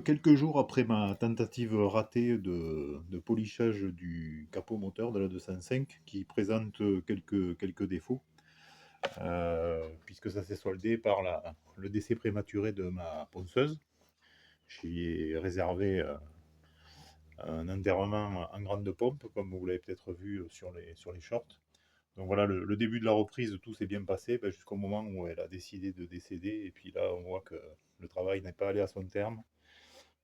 quelques jours après ma tentative ratée de polissage du capot moteur de la 205 qui présente quelques défauts, puisque ça s'est soldé par le décès prématuré de ma ponceuse. J'y ai réservé un enterrement en grande pompe, comme vous l'avez peut-être vu sur les shorts. Donc voilà, le début de la reprise, tout s'est bien passé jusqu'au moment où elle a décidé de décéder. Et puis là, on voit que le travail n'est pas allé à son terme.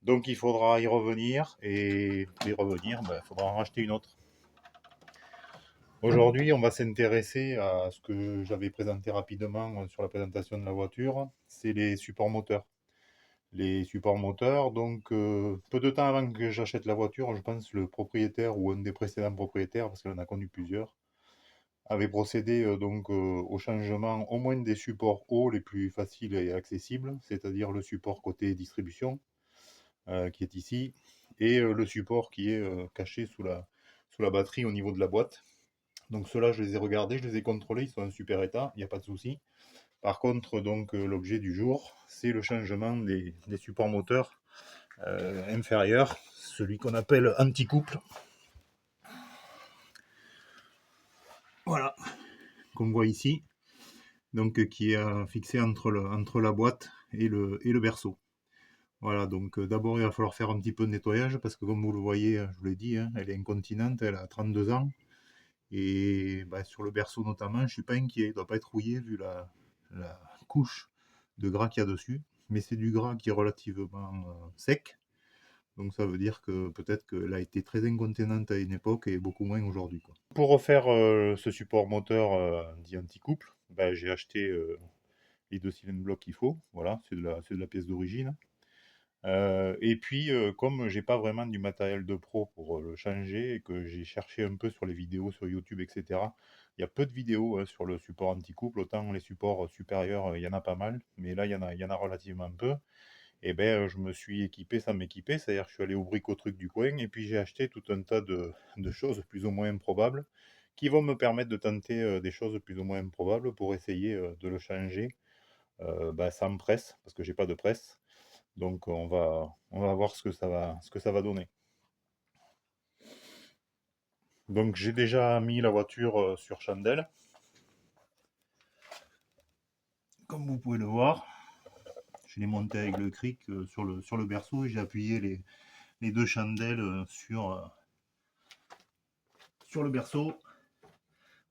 Donc il faudra y revenir, et pour y revenir, il faudra en racheter une autre. Aujourd'hui, on va s'intéresser à ce que j'avais présenté rapidement sur la présentation de la voiture, c'est les supports moteurs. Les supports moteurs, donc peu de temps avant que j'achète la voiture, je pense que le propriétaire ou un des précédents propriétaires, parce qu'elle en a connu plusieurs, avait procédé au changement au moins des supports hauts les plus faciles et accessibles, c'est-à-dire le support côté distribution, qui est ici, et le support qui est caché sous la batterie au niveau de la boîte. Donc ceux-là, je les ai regardés, je les ai contrôlés, ils sont en super état, il n'y a pas de souci. Par contre, l'objet du jour, c'est le changement des supports moteurs inférieurs, celui qu'on appelle anti-couple. Voilà, qu'on voit ici, donc qui est fixé entre la boîte et le berceau. Voilà, donc d'abord il va falloir faire un petit peu de nettoyage parce que comme vous le voyez, je vous l'ai dit, hein, elle est incontinente, elle a 32 ans. Et sur le berceau notamment, je ne suis pas inquiet, il ne doit pas être rouillé vu la couche de gras qu'il y a dessus. Mais c'est du gras qui est relativement sec. Donc ça veut dire que peut-être qu'elle a été très incontinente à une époque et beaucoup moins aujourd'hui, quoi. Pour refaire ce support moteur dit anti-couple, j'ai acheté les deux cylindres blocs qu'il faut. Voilà, c'est de la pièce d'origine. Et puis, comme j'ai pas vraiment du matériel de pro pour le changer et que j'ai cherché un peu sur les vidéos sur YouTube, etc., il y a peu de vidéos sur le support anti-couple. Autant les supports supérieurs, il y en a pas mal, mais là, il y en a relativement peu. Et je me suis équipé sans m'équiper, c'est-à-dire que je suis allé au brico-truc du coin et puis j'ai acheté tout un tas de choses plus ou moins improbables qui vont me permettre de tenter des choses plus ou moins improbables pour essayer de le changer sans presse, parce que j'ai pas de presse. Donc on va voir ce que ça va donner. Donc j'ai déjà mis la voiture sur chandelle, comme vous pouvez le voir. Je l'ai monté avec le cric sur le berceau et j'ai appuyé les deux chandelles sur le berceau.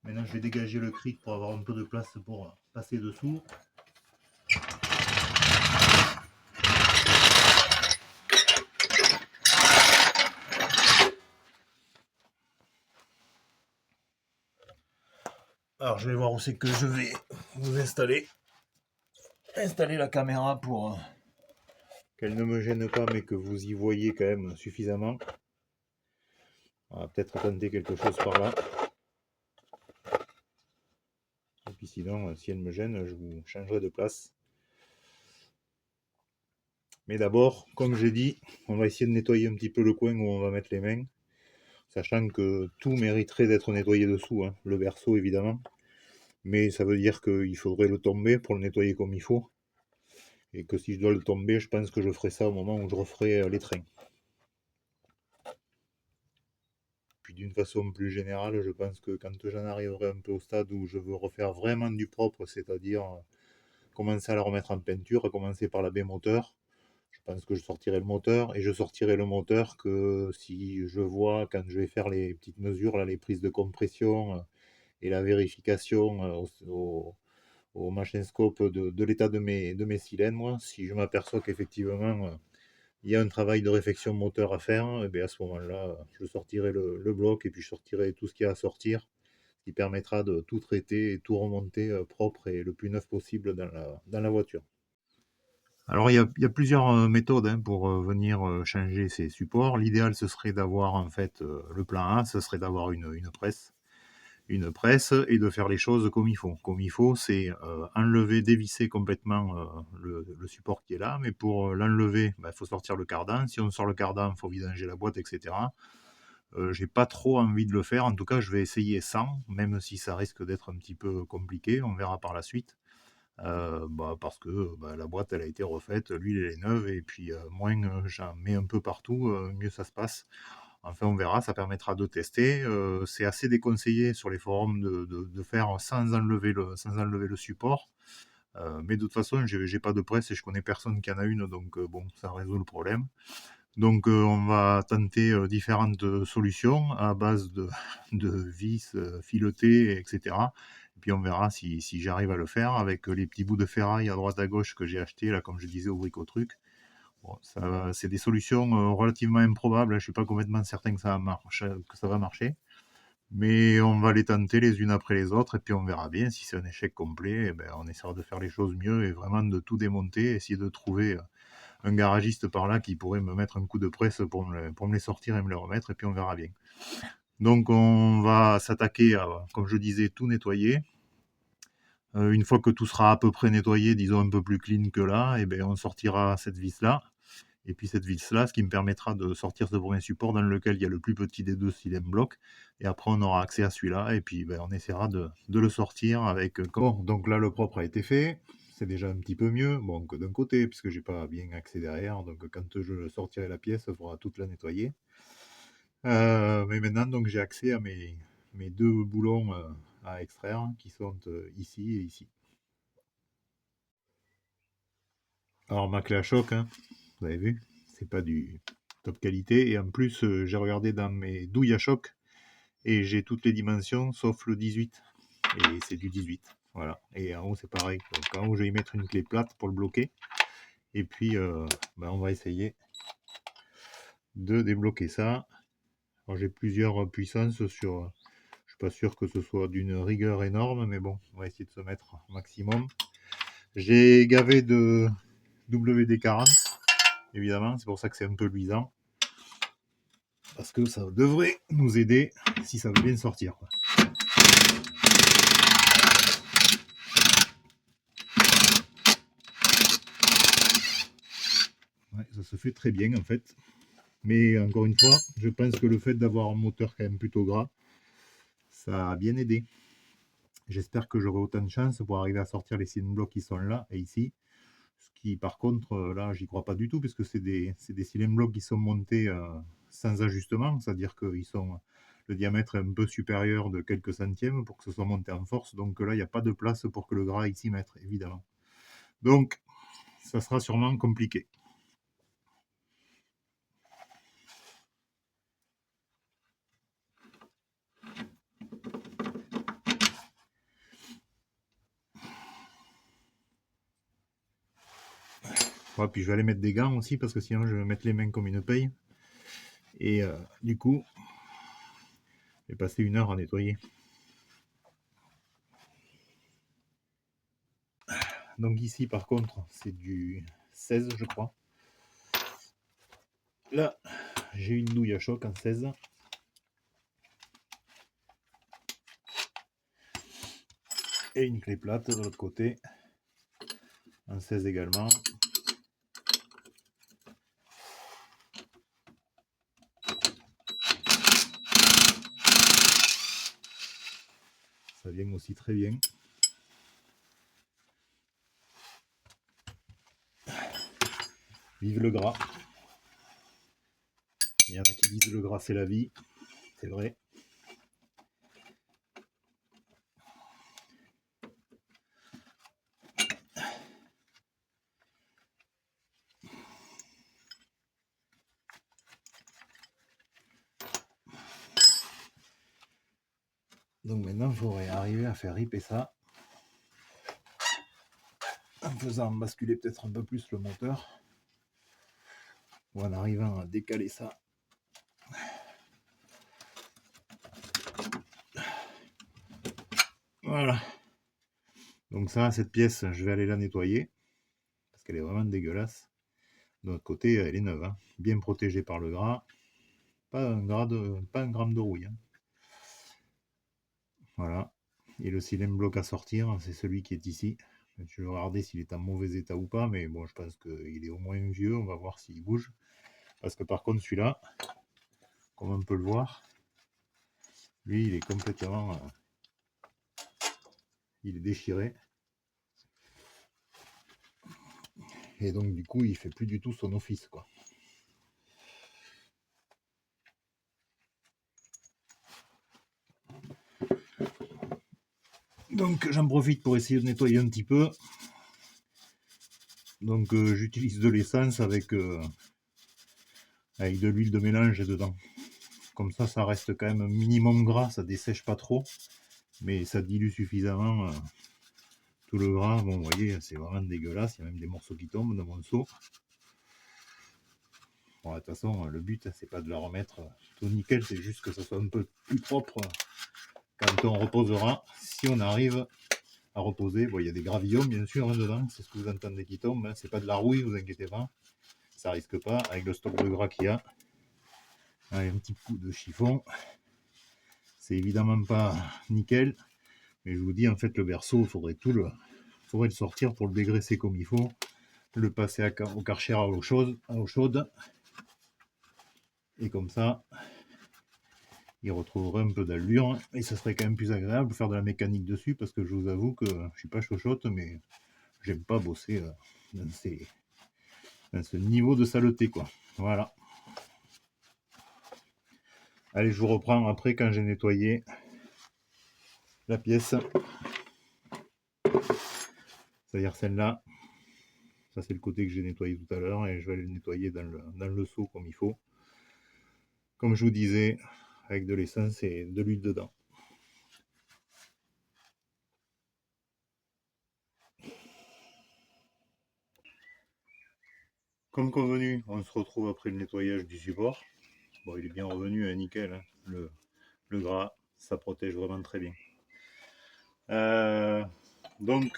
Maintenant je vais dégager le cric pour avoir un peu de place pour passer dessous. Alors je vais voir où c'est que je vais vous installer la caméra pour qu'elle ne me gêne pas mais que vous y voyez quand même suffisamment. On va peut-être tenter quelque chose par là. Et puis sinon, si elle me gêne, je vous changerai de place. Mais d'abord, comme j'ai dit, on va essayer de nettoyer un petit peu le coin où on va mettre les mains. Sachant que tout mériterait d'être nettoyé dessous, hein. Le berceau évidemment. Mais ça veut dire qu'il faudrait le tomber pour le nettoyer comme il faut. Et que si je dois le tomber, je pense que je ferai ça au moment où je referai les trains. Puis d'une façon plus générale, je pense que quand j'en arriverai un peu au stade où je veux refaire vraiment du propre, c'est-à-dire commencer à la remettre en peinture, à commencer par la baie moteur, je pense que je sortirai le moteur, et je sortirai le moteur que si je vois, quand je vais faire les petites mesures, là, les prises de compression et la vérification au machine scope de l'état de mes cylindres, moi, si je m'aperçois qu'effectivement il y a un travail de réfection moteur à faire, et bien à ce moment-là, je sortirai le bloc et puis je sortirai tout ce qu'il y a à sortir, ce qui permettra de tout traiter et tout remonter propre et le plus neuf possible dans la voiture. Alors il y a plusieurs méthodes pour venir changer ces supports. L'idéal ce serait d'avoir en fait le plan A, ce serait d'avoir une presse. Une presse et de faire les choses comme il faut. Comme il faut, c'est enlever, dévisser complètement le support qui est là, mais pour l'enlever, il faut sortir le cardan. Si on sort le cardan, il faut vidanger la boîte, etc. J'ai pas trop envie de le faire, en tout cas je vais essayer sans, même si ça risque d'être un petit peu compliqué, on verra par la suite. Parce que la boîte elle a été refaite, l'huile elle est neuve et puis moins j'en mets un peu partout, mieux ça se passe. Enfin on verra, ça permettra de tester. C'est assez déconseillé sur les forums de faire sans enlever le support. Mais de toute façon, j'ai pas de presse et je connais personne qui en a une, donc bon, ça résout le problème. Donc on va tenter différentes solutions à base de vis filetées, etc. Et puis on verra si j'arrive à le faire avec les petits bouts de ferraille à droite à gauche que j'ai acheté là, comme je disais au Brico-Truc. Bon, c'est des solutions relativement improbables, hein. Je suis pas complètement certain que ça va marcher. Mais on va les tenter les unes après les autres et puis on verra bien. Si c'est un échec complet, eh ben, on essaiera de faire les choses mieux et vraiment de tout démonter, essayer de trouver un garagiste par là qui pourrait me mettre un coup de presse pour me les sortir et me les remettre et puis on verra bien. Donc on va s'attaquer à, comme je disais, tout nettoyer. Une fois que tout sera à peu près nettoyé, disons un peu plus clean que là, et ben on sortira cette vis là. Et puis cette vis-là, ce qui me permettra de sortir ce premier support dans lequel il y a le plus petit des deux cylindres blocs. Et après, on aura accès à celui-là. Et puis, on essaiera de le sortir avec... Bon, donc là, le propre a été fait. C'est déjà un petit peu mieux. Bon, que d'un côté, puisque j'ai pas bien accès derrière. Donc, quand je sortirai la pièce, il faudra toute la nettoyer. Mais maintenant, donc, j'ai accès à mes deux boulons à extraire qui sont ici et ici. Alors, ma clé à choc, hein, vous avez vu, c'est pas du top qualité. Et en plus, j'ai regardé dans mes douilles à choc et j'ai toutes les dimensions sauf le 18. Et c'est du 18. Voilà. Et en haut, c'est pareil. Donc en haut, je vais y mettre une clé plate pour le bloquer. Et puis, on va essayer de débloquer ça. Alors, j'ai plusieurs puissances sur. Je suis pas sûr que ce soit d'une rigueur énorme, mais bon, on va essayer de se mettre au maximum. J'ai gavé de WD-40, évidemment, c'est pour ça que c'est un peu luisant. Parce que ça devrait nous aider si ça veut bien sortir. Ouais, ça se fait très bien en fait. Mais encore une fois, je pense que le fait d'avoir un moteur quand même plutôt gras, ça a bien aidé. J'espère que j'aurai autant de chance pour arriver à sortir les cylindres blocs qui sont là et ici. Ce qui par contre, là, j'y crois pas du tout, puisque c'est des cylindres blocs qui sont montés sans ajustement, c'est-à-dire que le diamètre est un peu supérieur de quelques centièmes pour que ce soit monté en force. Donc là, il n'y a pas de place pour que le gras aille s'y mettre, évidemment. Donc, ça sera sûrement compliqué. Ouais, puis je vais aller mettre des gants aussi, parce que sinon je vais mettre les mains comme une paille. Et du coup, je vais passer 1 heure à nettoyer. Donc ici, par contre, c'est du 16, je crois. Là, j'ai une douille à choc en 16. Et une clé plate de l'autre côté, en 16 également. Ça vient aussi très bien. Vive le gras. Il y en a qui disent le gras c'est la vie. C'est vrai. Donc maintenant, il faudrait arriver à faire riper ça en faisant basculer peut-être un peu plus le moteur ou en arrivant à décaler ça. Voilà. Donc ça, cette pièce, je vais aller la nettoyer parce qu'elle est vraiment dégueulasse. De l'autre côté, elle est neuve, hein, bien protégée par le gras. Pas un gramme de rouille, hein. Voilà. Et le cylindre bloc à sortir, c'est celui qui est ici. Je vais regarder s'il est en mauvais état ou pas, mais bon, je pense qu'il est au moins vieux. On va voir s'il bouge. Parce que par contre, celui-là, comme on peut le voir, lui, il est complètement... il est déchiré. Et donc du coup il fait plus du tout son office, quoi. Donc j'en profite pour essayer de nettoyer un petit peu. Donc j'utilise de l'essence avec de l'huile de mélange dedans. Comme ça reste quand même un minimum gras, ça dessèche pas trop, mais ça dilue suffisamment tout le gras. Bon, vous voyez, c'est vraiment dégueulasse, il y a même des morceaux qui tombent dans mon seau. Bon, de toute façon, le but, c'est pas de la remettre tout nickel, c'est juste que ça soit un peu plus propre quand on reposera, si on arrive à reposer. Bon, il y a des gravillons, bien sûr, hein, dedans, c'est ce que vous entendez qui tombe, hein. C'est pas de la rouille, vous inquiétez pas, ça risque pas, avec le stock de gras qu'il y a. Allez, un petit coup de chiffon, c'est évidemment pas nickel, mais je vous dis, en fait, le berceau, il faudrait le sortir pour le dégraisser comme il faut, le passer au Karcher à eau chaude, et comme ça, il retrouverait un peu d'allure, et ça serait quand même plus agréable de faire de la mécanique dessus, parce que je vous avoue que je suis pas chochotte, mais j'aime pas bosser dans ce niveau de saleté, quoi. Voilà. Allez, je vous reprends après quand j'ai nettoyé la pièce. C'est-à-dire celle-là. Ça, c'est le côté que j'ai nettoyé tout à l'heure, et je vais aller le nettoyer dans le seau comme il faut. Comme je vous disais, avec de l'essence et de l'huile dedans. Comme convenu, on se retrouve après le nettoyage du support. Bon, il est bien revenu, nickel, hein. Le gras, ça protège vraiment très bien. Donc,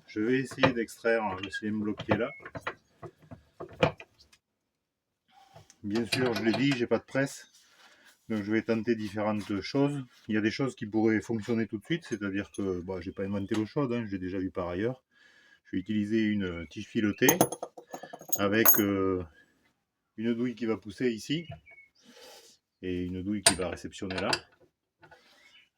je vais essayer d'extraire le cylindre bloc qui est là. Bien sûr, je l'ai dit, j'ai pas de presse. Donc je vais tenter différentes choses. Il y a des choses qui pourraient fonctionner tout de suite, c'est-à-dire que bon, j'ai pas inventé l'eau chaude, hein, j'ai déjà vu par ailleurs. Je vais utiliser une tige filotée avec une douille qui va pousser ici et une douille qui va réceptionner là.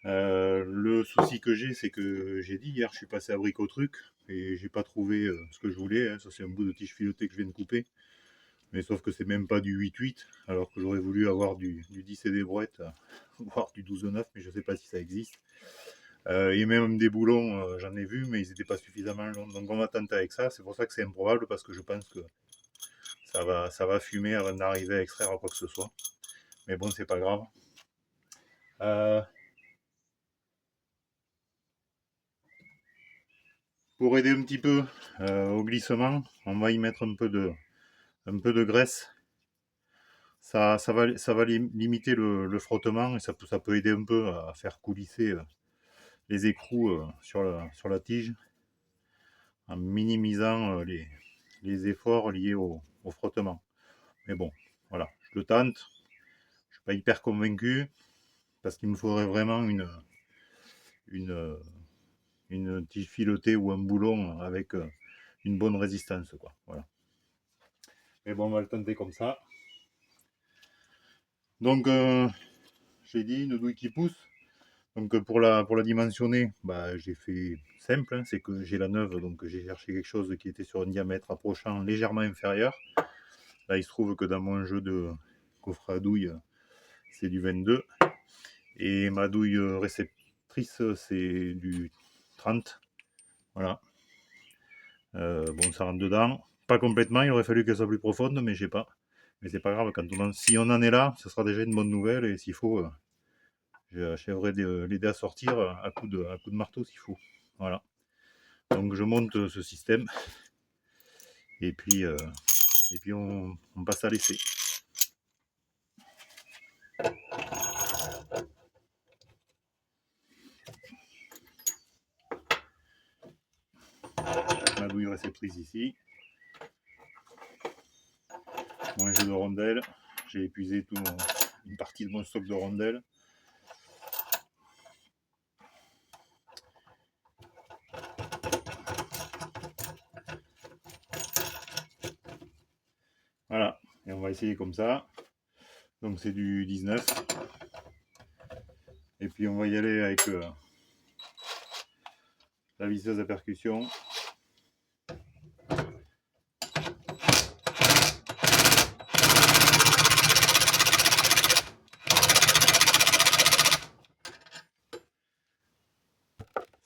Le souci que j'ai, c'est que j'ai dit hier, je suis passé à bric au truc et j'ai pas trouvé ce que je voulais, hein. Ça, c'est un bout de tige filotée que je viens de couper, mais sauf que c'est même pas du 8-8, alors que j'aurais voulu avoir du 10 et des brouettes, voire du 12-9, mais je sais pas si ça existe. Et même des boulons, j'en ai vu, mais ils n'étaient pas suffisamment longs. Donc on va tenter avec ça. C'est pour ça que c'est improbable, parce que je pense que ça va fumer avant d'arriver à extraire quoi que ce soit. Mais bon, c'est pas grave. Pour aider un petit peu au glissement, on va y mettre un peu de graisse. Ça va limiter le frottement, et ça peut aider un peu à faire coulisser les écrous sur la tige, en minimisant les efforts liés au frottement. Mais bon, voilà, je le tente. Je suis pas hyper convaincu, parce qu'il me faudrait vraiment une, une tige filotée ou un boulon avec une bonne résistance, quoi. Voilà. Mais bon, on va le tenter comme ça. Donc, j'ai dit une douille qui pousse. Donc pour la dimensionner, bah, j'ai fait simple, hein, c'est que j'ai la neuve, donc j'ai cherché quelque chose qui était sur un diamètre approchant légèrement inférieur. Là, il se trouve que dans mon jeu de coffre à douille, c'est du 22. Et ma douille réceptrice, c'est du 30. Voilà. Bon, ça rentre dedans. Pas complètement, il aurait fallu qu'elle soit plus profonde, mais j'ai pas. Mais c'est pas grave, si on en est là, ce sera déjà une bonne nouvelle, et s'il faut, j'achèverai de l'aider à sortir à coup de marteau s'il faut. Voilà. Donc je monte ce système, et puis on passe à l'essai. Ma douille réceptrice ici. Mon jeu de rondelles. J'ai épuisé une partie de mon stock de rondelles. Voilà, et on va essayer comme ça. Donc c'est du 19. Et puis on va y aller avec la visseuse à percussion.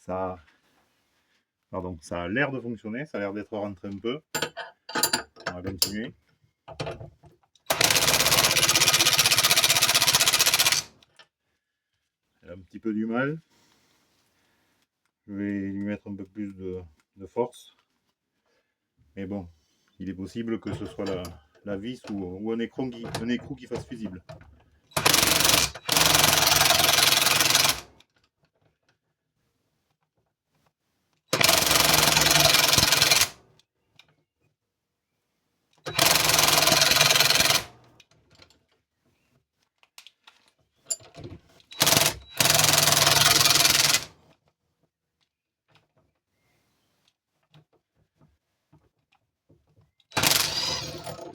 ça, pardon, ça a l'air de fonctionner, ça a l'air d'être rentré un peu. On va continuer. Elle a un petit peu du mal. Je vais lui mettre un peu plus de force. Mais bon, il est possible que ce soit la vis ou un écrou qui fasse fusible.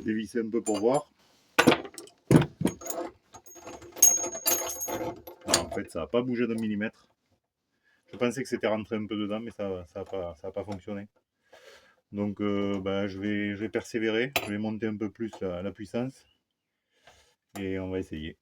Dévisser un peu pour voir. Alors, en fait, ça n'a pas bougé d'un millimètre. Je pensais que c'était rentré un peu dedans, mais ça n'a pas fonctionné. Donc, je vais persévérer. Je vais monter un peu plus la puissance. Et on va essayer.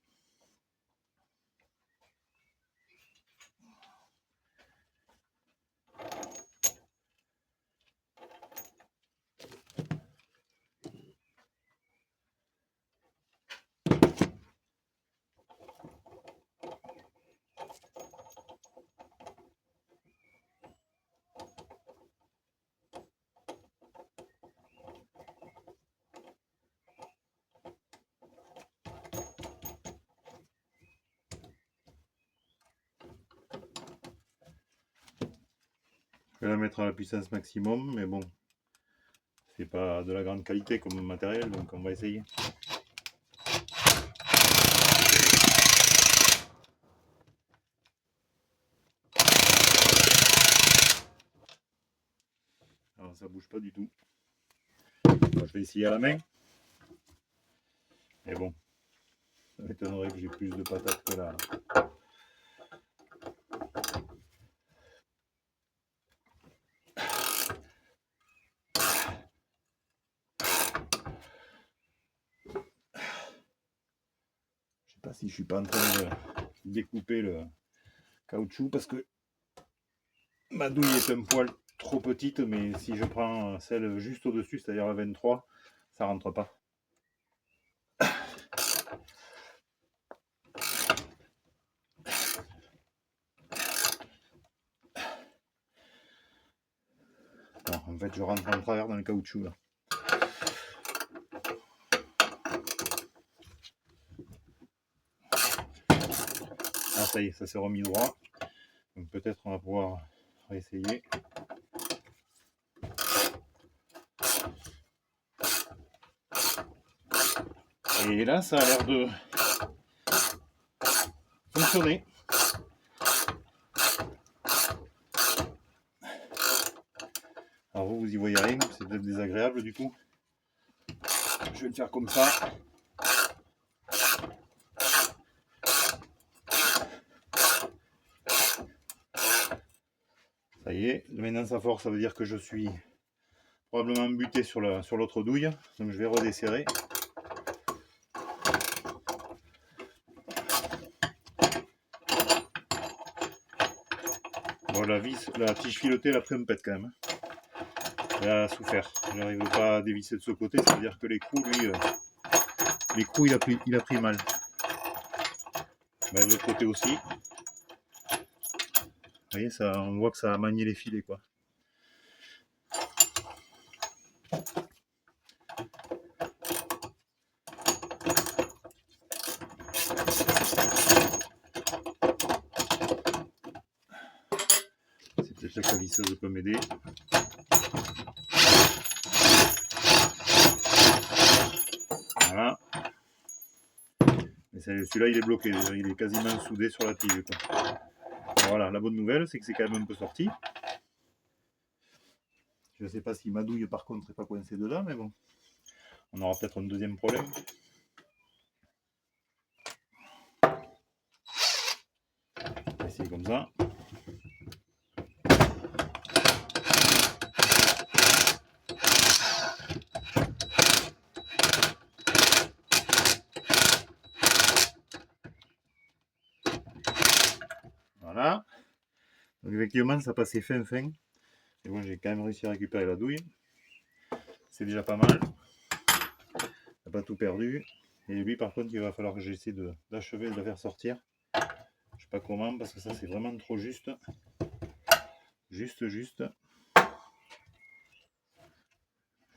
Je vais la mettre à la puissance maximum, mais bon, c'est pas de la grande qualité comme matériel, donc on va essayer. Alors ça bouge pas du tout. Je vais essayer à la main. Mais bon, ça m'étonnerait que j'ai plus de patates que là. Je sais pas si je suis pas en train de découper le caoutchouc parce que ma douille est un poil trop petite, mais si je prends celle juste au-dessus, c'est-à-dire la 23, ça rentre pas. Alors, en fait, je rentre en travers dans le caoutchouc là. Ah, ça y est, ça s'est remis droit. Donc peut-être on va pouvoir réessayer. Et là, ça a l'air de fonctionner. Alors vous y voyez rien, c'est peut-être désagréable du coup. Je vais le faire comme ça. Ça y est, maintenant ça force, ça veut dire que je suis probablement buté sur l'autre douille. Donc je vais redesserrer. Bon, la tige filetée, elle a pris un pet quand même. Elle a souffert. Je n'arrive pas à dévisser de ce côté, ça veut dire que l'écrou, lui, l'écrou il a pris mal. Ben, de l'autre côté aussi. Vous voyez, ça, on voit que ça a manié les filets, quoi. C'est peut-être là que la visseuse peut m'aider. Voilà. Mais celui-là, il est bloqué, il est quasiment soudé sur la tige, quoi. Voilà, la bonne nouvelle, c'est que c'est quand même un peu sorti. Je ne sais pas si ma douille, par contre, n'est pas coincée dedans, mais bon. On aura peut-être un deuxième problème. On va essayer comme ça. Voilà. Donc effectivement, ça passait fin. Et bon, j'ai quand même réussi à récupérer la douille. C'est déjà pas mal. On n'a pas tout perdu. Et lui, par contre, il va falloir que j'essaie d'achever de la faire sortir. Je sais pas comment, parce que ça, c'est vraiment trop juste. Juste. Je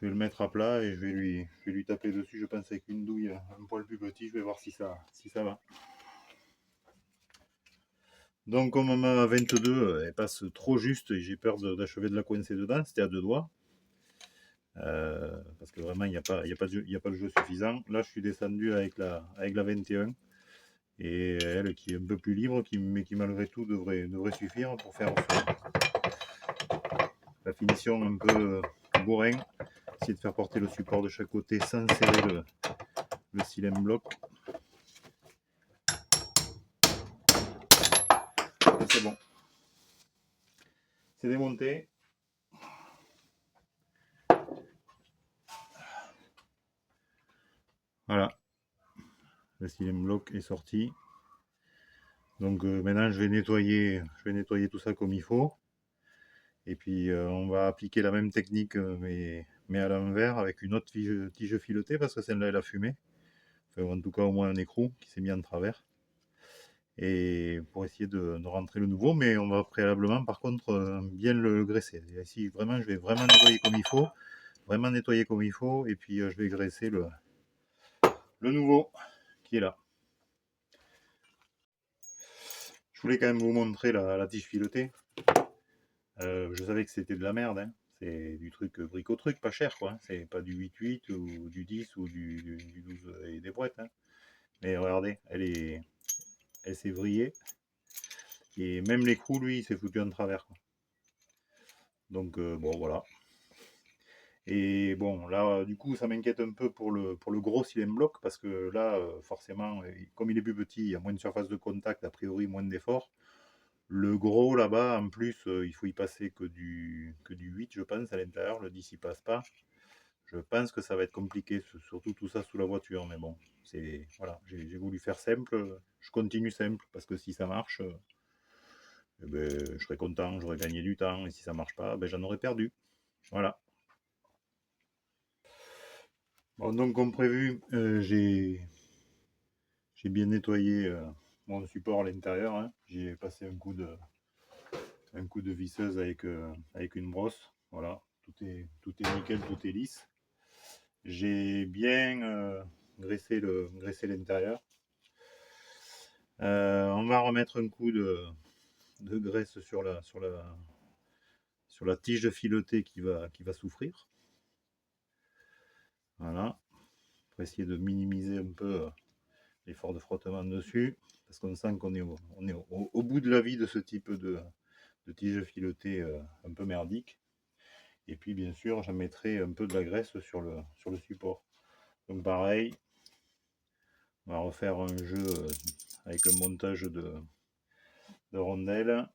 vais le mettre à plat et je vais lui taper dessus, je pense, avec une douille un poil plus petit. Je vais voir si ça va. Donc, comme ma 22, elle passe trop juste et j'ai peur d'achever de la coincer dedans, c'était à 2 doigts. Parce que vraiment, il n'y a pas le jeu suffisant. Là, je suis descendu avec la 21. Et elle qui est un peu plus libre, mais qui malgré tout devrait suffire pour faire la finition un peu bourrin. Essayer de faire porter le support de chaque côté sans serrer le silem bloc. C'est bon. C'est démonté. Voilà. Le silem bloc est sorti. Donc maintenant je vais nettoyer tout ça comme il faut. Et puis on va appliquer la même technique mais à l'envers avec une autre tige filetée parce que celle-là elle a fumé. Enfin, en tout cas au moins un écrou qui s'est mis en travers. Et pour essayer de rentrer le nouveau, mais on va préalablement par contre bien le graisser. Et ici vraiment je vais vraiment nettoyer comme il faut. Vraiment nettoyer comme il faut. Et puis je vais graisser le nouveau qui est là. Je voulais quand même vous montrer la tige filetée. Je savais que c'était de la merde, hein. C'est du truc brico-truc, pas cher quoi. C'est pas du 8-8 ou du 10 ou du 12 et des boîtes. Hein. Mais regardez, elle s'est vrillée. Et même l'écrou, lui, il s'est foutu en travers. Quoi. Donc bon voilà. Et bon là du coup ça m'inquiète un peu pour le gros silem bloc parce que là forcément comme il est plus petit, il y a moins de surface de contact, a priori moins d'effort. Le gros là-bas, en plus, il faut y passer que du 8, je pense, à l'intérieur. Le 10, il passe pas. Je pense que ça va être compliqué, surtout tout ça sous la voiture. Mais bon, c'est voilà, j'ai voulu faire simple. Je continue simple parce que si ça marche, eh ben, je serai content, j'aurai gagné du temps. Et si ça marche pas, ben, j'en aurais perdu. Voilà. Bon, donc, comme prévu, j'ai bien nettoyé mon support à l'intérieur. Hein. J'ai passé un coup de visseuse avec une brosse. Voilà, tout est nickel, tout est lisse. J'ai bien graissé l'intérieur. On va remettre un coup de graisse sur la tige filetée qui va souffrir. Voilà, pour essayer de minimiser un peu l'effort de frottement dessus, parce qu'on sent qu'on est au bout de la vie de ce type de tige filetée un peu merdique. Et puis bien sûr, j'en mettrai un peu de la graisse sur le support. Donc pareil, on va refaire un jeu avec un montage de rondelles.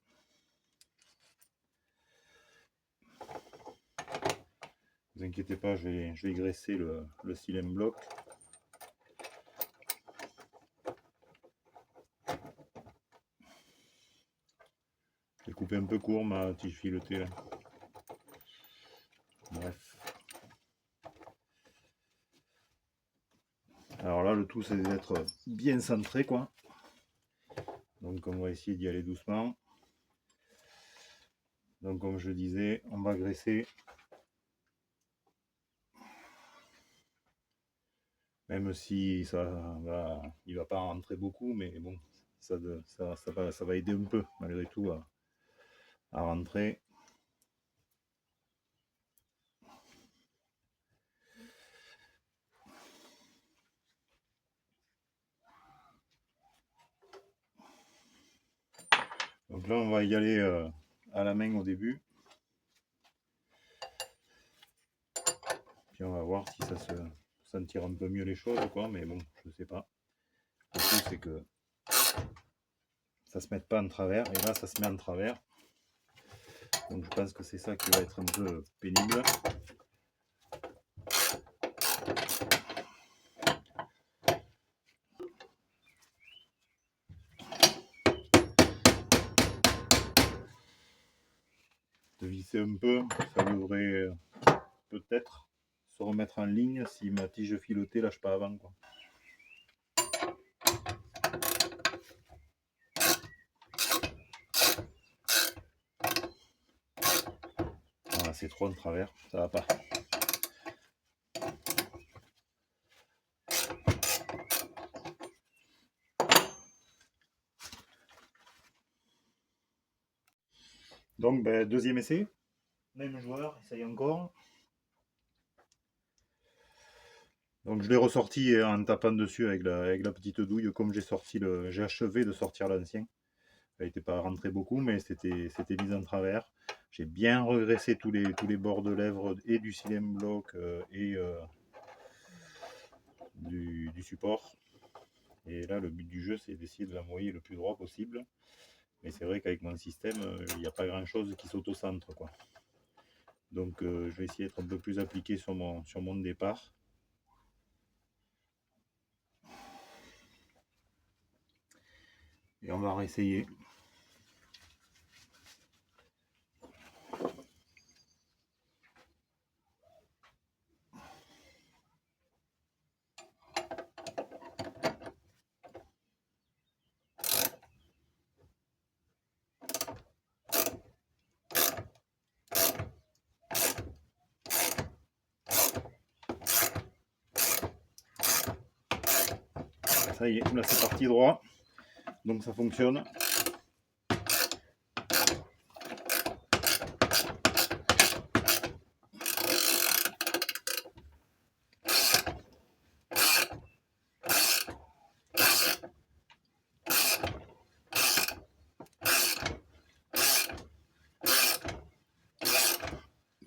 Ne vous inquiétez pas, je vais graisser le silem bloc. J'ai coupé un peu court ma tige filetée là. Bref. Alors là, le tout c'est d'être bien centré quoi. Donc on va essayer d'y aller doucement. Donc comme je disais, on va graisser. Même si il va pas rentrer beaucoup, mais bon, ça va aider un peu malgré tout à rentrer. Donc là, on va y aller à la main au début. Puis on va voir si ça se sentir un peu mieux les choses, quoi. Mais bon, je sais pas. Le tout, c'est que ça se mette pas en travers. Et là, ça se met en travers. Donc je pense que c'est ça qui va être un peu pénible. visser un peu, ça devrait peut-être se remettre en ligne si ma tige filotée lâche pas avant, quoi. Voilà, c'est trop en travers, ça va pas. Donc deuxième essai, même joueur, essaye encore. Donc je l'ai ressorti en tapant dessus avec la petite douille, comme j'ai achevé de sortir l'ancien. Elle n'était pas rentrée beaucoup, mais c'était mis en travers. J'ai bien regressé tous les bords de lèvres et du silem block et du support. Et là, le but du jeu, c'est d'essayer de l'envoyer le plus droit possible. Mais c'est vrai qu'avec mon système, il n'y a pas grand-chose qui s'auto-centre, quoi. Donc je vais essayer d'être un peu plus appliqué sur mon départ. Et on va réessayer. Ça y est, là c'est parti droit. Donc ça fonctionne.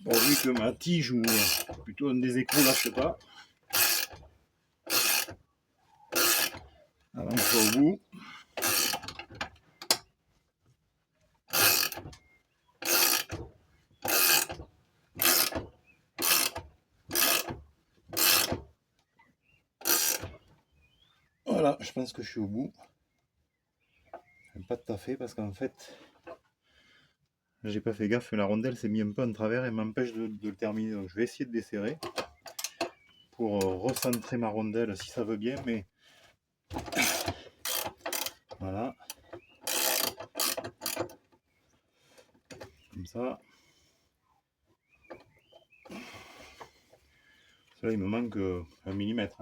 Bon, vu que ma tige ou plutôt un des écrous lâche pas, avant que je sois au bout. Voilà, je pense que je suis au bout. Pas tout à fait parce qu'en fait, j'ai pas fait gaffe, la rondelle s'est mis un peu en travers et m'empêche de le terminer. Donc je vais essayer de desserrer pour recentrer ma rondelle si ça veut bien, mais voilà. Comme ça. Là, il me manque 1 millimètre.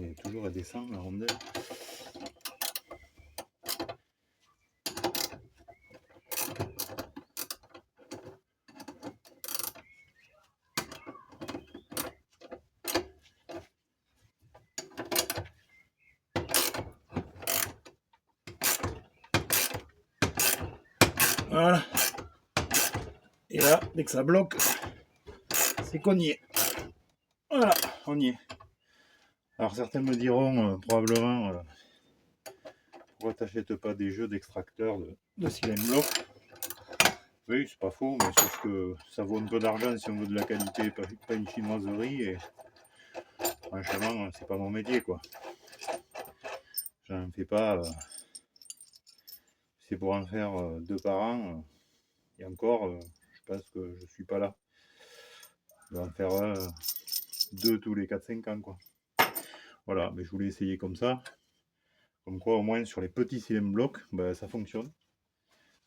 Et toujours elle descend la rondelle. Voilà. Et là, dès que ça bloque, c'est qu'on y est. Voilà, on y est. Alors certains me diront probablement pourquoi t'achètes pas des jeux d'extracteurs de silem block. Oui, c'est pas faux, mais sauf que ça vaut un peu d'argent si on veut de la qualité, pas une chinoiserie. Et franchement, c'est pas mon métier, quoi. J'en fais pas. C'est pour en faire 2 par an. Et encore, je pense que je suis pas là. Je vais en faire 2 tous les 4-5 ans, quoi. Voilà, mais je voulais essayer comme ça. Comme quoi, au moins sur les petits silem blocs, ça fonctionne.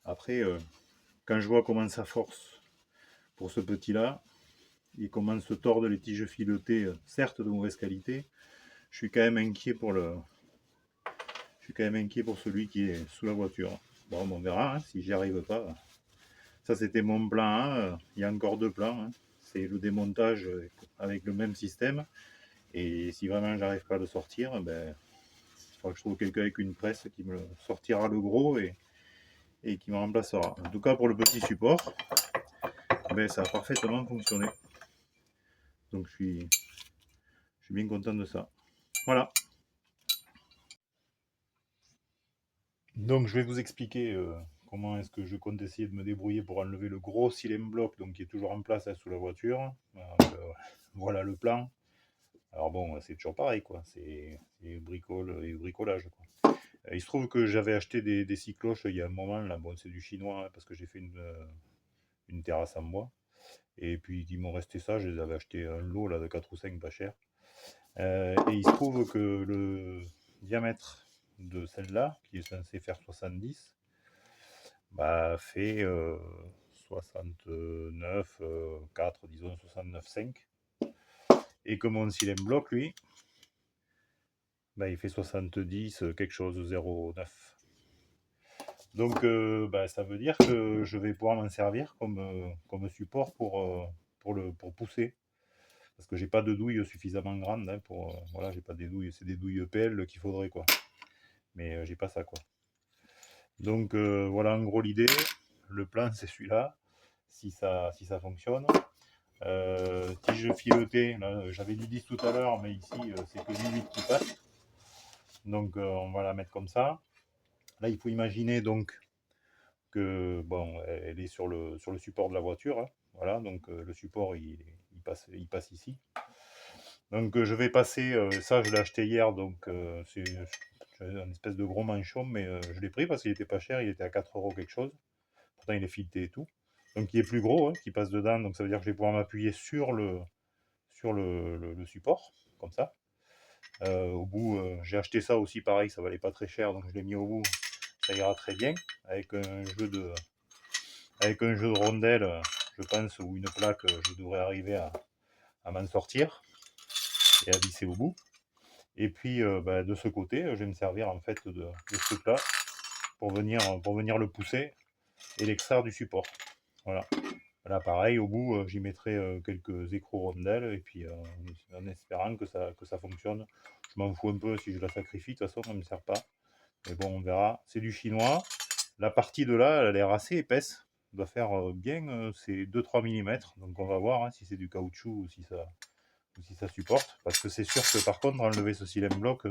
Après, quand je vois comment ça force pour ce petit-là, et comment se tordent les tiges filotées, certes de mauvaise qualité, je suis quand même inquiet pour celui qui est sous la voiture. Bon, on verra hein, si j'y arrive pas. Ça, c'était mon plan 1. Il y a encore 2 plans. Hein. C'est le démontage avec le même système. Et si vraiment j'arrive pas à le sortir, il faudra que je trouve quelqu'un avec une presse qui me sortira le gros et qui me remplacera. En tout cas, pour le petit support, ça a parfaitement fonctionné. Donc, je suis bien content de ça. Voilà. Donc, je vais vous expliquer comment est-ce que je compte essayer de me débrouiller pour enlever le gros silem block, donc qui est toujours en place sous la voiture. Voilà le plan. Alors bon, c'est toujours pareil, quoi. C'est bricolage, quoi. Il se trouve que j'avais acheté des cycloches il y a un moment, là, bon, c'est du chinois, hein, parce que j'ai fait une terrasse en bois. Et puis ils m'ont resté ça, je les avais acheté un lot là, de 4 ou 5 pas cher. Et il se trouve que le diamètre de celle-là, qui est censé faire 70, bah, fait 69, 4, disons 69,5. Et que mon silent bloc, lui, bah, il fait 70, quelque chose, 0,9. Donc bah, ça veut dire que je vais pouvoir m'en servir comme support pour pousser. Parce que j'ai pas de douille suffisamment grande, hein, pour. Voilà, j'ai pas des douilles, c'est des douilles EPL qu'il faudrait, quoi. Mais j'ai pas ça, quoi. Donc voilà en gros l'idée. Le plan c'est celui-là. Si ça fonctionne. Tige filetée, là j'avais dit 10 tout à l'heure, mais ici c'est que du 8 qui passe. Donc on va la mettre comme ça. Là il faut imaginer donc que bon, elle est sur le support de la voiture, hein. Voilà, donc le support il passe ici. Donc je vais passer, ça je l'ai acheté hier, donc c'est un espèce de gros manchon, mais je l'ai pris parce qu'il était pas cher, il était à 4 euros quelque chose. Pourtant il est fileté et tout. Donc il est plus gros, hein, qui passe dedans, donc ça veut dire que je vais pouvoir m'appuyer sur le support, comme ça. Au bout, j'ai acheté ça aussi pareil, ça valait pas très cher, donc je l'ai mis au bout, ça ira très bien, avec un jeu de rondelles, je pense, ou une plaque, je devrais arriver à m'en sortir et à visser au bout. Et puis bah, de ce côté, je vais me servir en fait de ce truc-là pour venir le pousser et l'extraire du support. Voilà. Là, pareil, au bout, j'y mettrai quelques écrous-rondelles et puis en espérant que ça fonctionne. Je m'en fous un peu si je la sacrifie, de toute façon, ça ne me sert pas. Mais bon, on verra. C'est du chinois. La partie de là, elle a l'air assez épaisse. Elle doit faire bien, c'est 2-3 mm. Donc on va voir, hein, si c'est du caoutchouc ou si ça supporte. Parce que c'est sûr que par contre, enlever ce silent bloc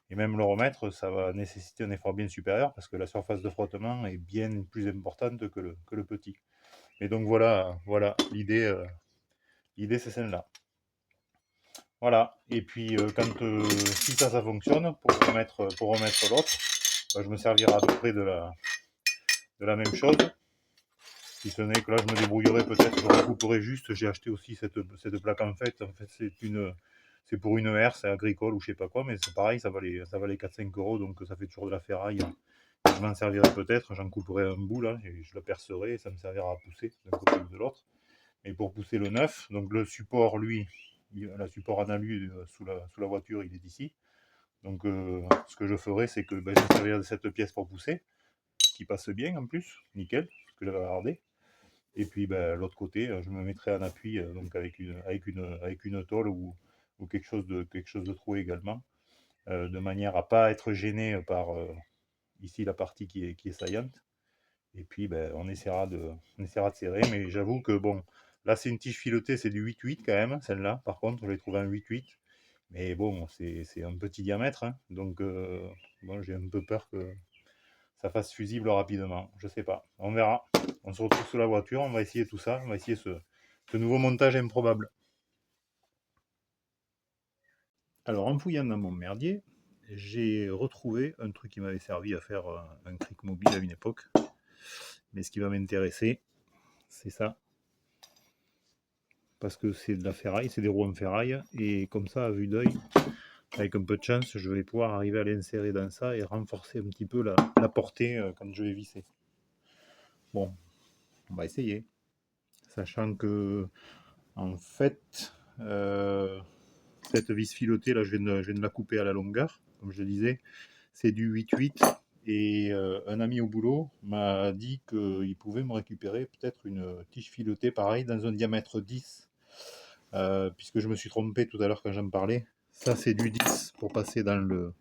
et même le remettre, ça va nécessiter un effort bien supérieur parce que la surface de frottement est bien plus importante que le petit. Et donc voilà l'idée c'est celle-là. Voilà. Et puis si ça fonctionne, pour remettre l'autre, bah, je me servirai à peu près de la même chose. Si ce n'est que là, je me débrouillerai peut-être, je recouperai juste. J'ai acheté aussi cette plaque en fait. En fait, c'est pour une R, c'est agricole ou je sais pas quoi, mais c'est pareil, ça valait 4-5 euros, donc ça fait toujours de la ferraille. Je m'en servirai peut-être, j'en couperai un bout là, et je le percerai, et ça me servira à pousser d'un côté ou de l'autre. Et pour pousser le neuf, donc le support, lui, le support en alu sous la voiture, il est ici. Donc ce que je ferai, c'est que je me servirai de cette pièce pour pousser, qui passe bien en plus, nickel, ce que j'avais regardé. Et puis l'autre côté, je me mettrai en appui, donc avec une tôle ou quelque chose de troué également, de manière à pas être gêné par ici la partie qui est saillante. Et puis on essaiera de serrer, mais j'avoue que bon, là c'est une tige filetée, c'est du 8-8 quand même, celle-là. Par contre, je l'ai trouvé un 8-8. Mais bon, c'est un petit diamètre, hein, donc bon, j'ai un peu peur que ça fasse fusible rapidement. Je sais pas. On verra. On se retrouve sous la voiture, on va essayer tout ça, on va essayer ce nouveau montage improbable. Alors, en fouillant dans mon merdier, j'ai retrouvé un truc qui m'avait servi à faire un cric mobile à une époque. Mais ce qui va m'intéresser, c'est ça. Parce que c'est de la ferraille, c'est des roues en ferraille. Et comme ça, à vue d'œil, avec un peu de chance, je vais pouvoir arriver à l'insérer dans ça et renforcer un petit peu la portée quand je vais visser. Bon, on va essayer. Sachant que, en fait, cette vis filotée, là, je viens de la couper à la longueur, comme je le disais. C'est du 8-8. Et un ami au boulot m'a dit qu'il pouvait me récupérer peut-être une tige filotée pareil dans un diamètre 10. Puisque je me suis trompé tout à l'heure quand j'en parlais. Ça, c'est du 10 pour passer dans le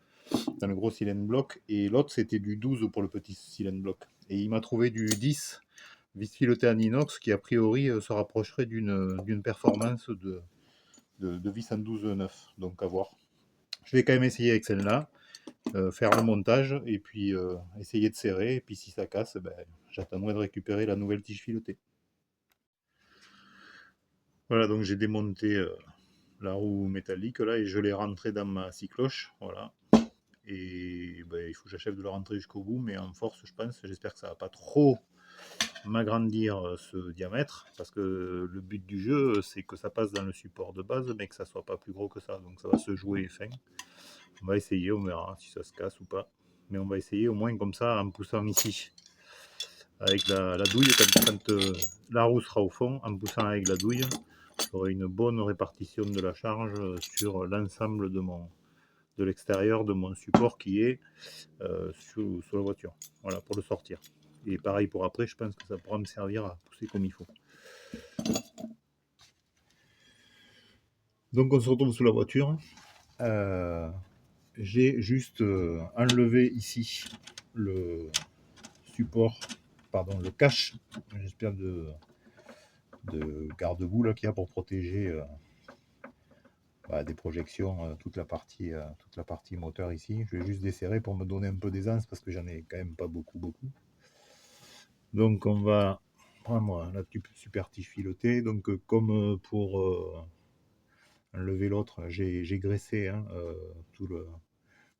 gros silent block. Et l'autre, c'était du 12 pour le petit silent block. Et il m'a trouvé du 10 vis filoté en inox qui, a priori, se rapprocherait d'une performance de vis en 12,9. Donc, à voir. Je vais quand même essayer avec celle-là, faire le montage et puis essayer de serrer. Et puis, si ça casse, j'attendrai de récupérer la nouvelle tige filotée. Voilà, donc j'ai démonté la roue métallique là et je l'ai rentrée dans ma cycloche. Voilà. et ben, il faut que j'achève de le rentrer jusqu'au bout, mais en force, je pense. J'espère que ça va pas trop m'agrandir ce diamètre, parce que le but du jeu, c'est que ça passe dans le support de base, mais que ça soit pas plus gros que ça. Donc ça va se jouer fin. On va essayer, on verra si ça se casse ou pas. Mais on va essayer au moins comme ça, en poussant ici avec la douille, quand la roue sera au fond, en poussant avec la douille, j'aurai une bonne répartition de la charge sur l'ensemble de l'extérieur de mon support qui est sous la voiture. Voilà, pour le sortir. Et pareil pour après, je pense que ça pourra me servir à pousser comme il faut. Donc on se retrouve sous la voiture. J'ai juste enlevé ici le support, pardon, le cache, j'espère, de garde-boue là qu'il y a pour protéger des projections toute la partie moteur ici. Je vais juste desserrer pour me donner un peu d'aisance parce que j'en ai quand même pas beaucoup. Donc on va prendre la super tige filotée. Donc comme pour enlever l'autre, j'ai graissé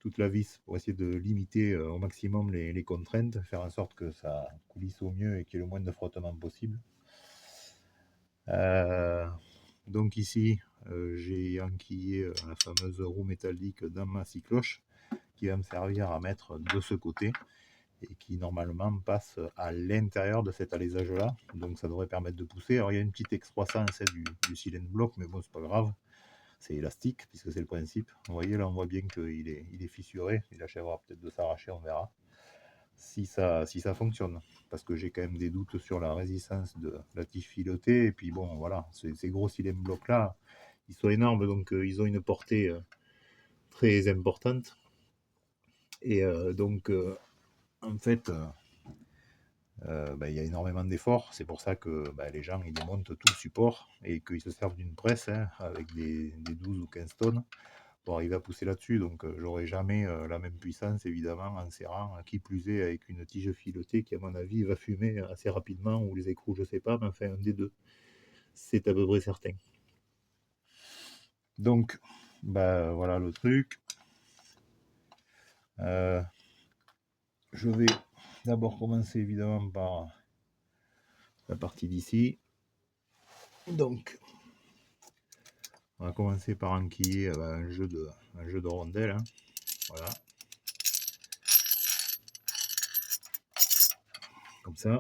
toute la vis pour essayer de limiter au maximum les contraintes, faire en sorte que ça coulisse au mieux et qu'il y ait le moins de frottement possible. Donc ici, j'ai enquillé la fameuse roue métallique dans ma cycloche qui va me servir à mettre de ce côté et qui normalement passe à l'intérieur de cet alésage là, donc ça devrait permettre de pousser. Alors il y a une petite excroissance du cylindre bloc, mais bon, c'est pas grave, c'est élastique puisque c'est le principe. Vous voyez là, on voit bien qu'il est fissuré, il achèvera peut-être de s'arracher, on verra si ça fonctionne, parce que j'ai quand même des doutes sur la résistance de la tige filotée. Et puis bon, voilà, ces gros cylindres blocs là, ils sont énormes, donc ils ont une portée très importante. Et donc en fait, il y a énormément d'efforts. C'est pour ça que les gens ils démontent tout le support et qu'ils se servent d'une presse avec des 12 ou 15 tonnes pour arriver à pousser là-dessus. Donc j'aurai jamais la même puissance évidemment en serrant, qui plus est avec une tige filotée qui à mon avis va fumer assez rapidement, ou les écrous je sais pas, mais enfin un des deux. C'est à peu près certain. Donc voilà le truc. Je vais d'abord commencer évidemment par la partie d'ici. Donc on va commencer par enquiller un jeu de rondelles. Voilà. Comme ça.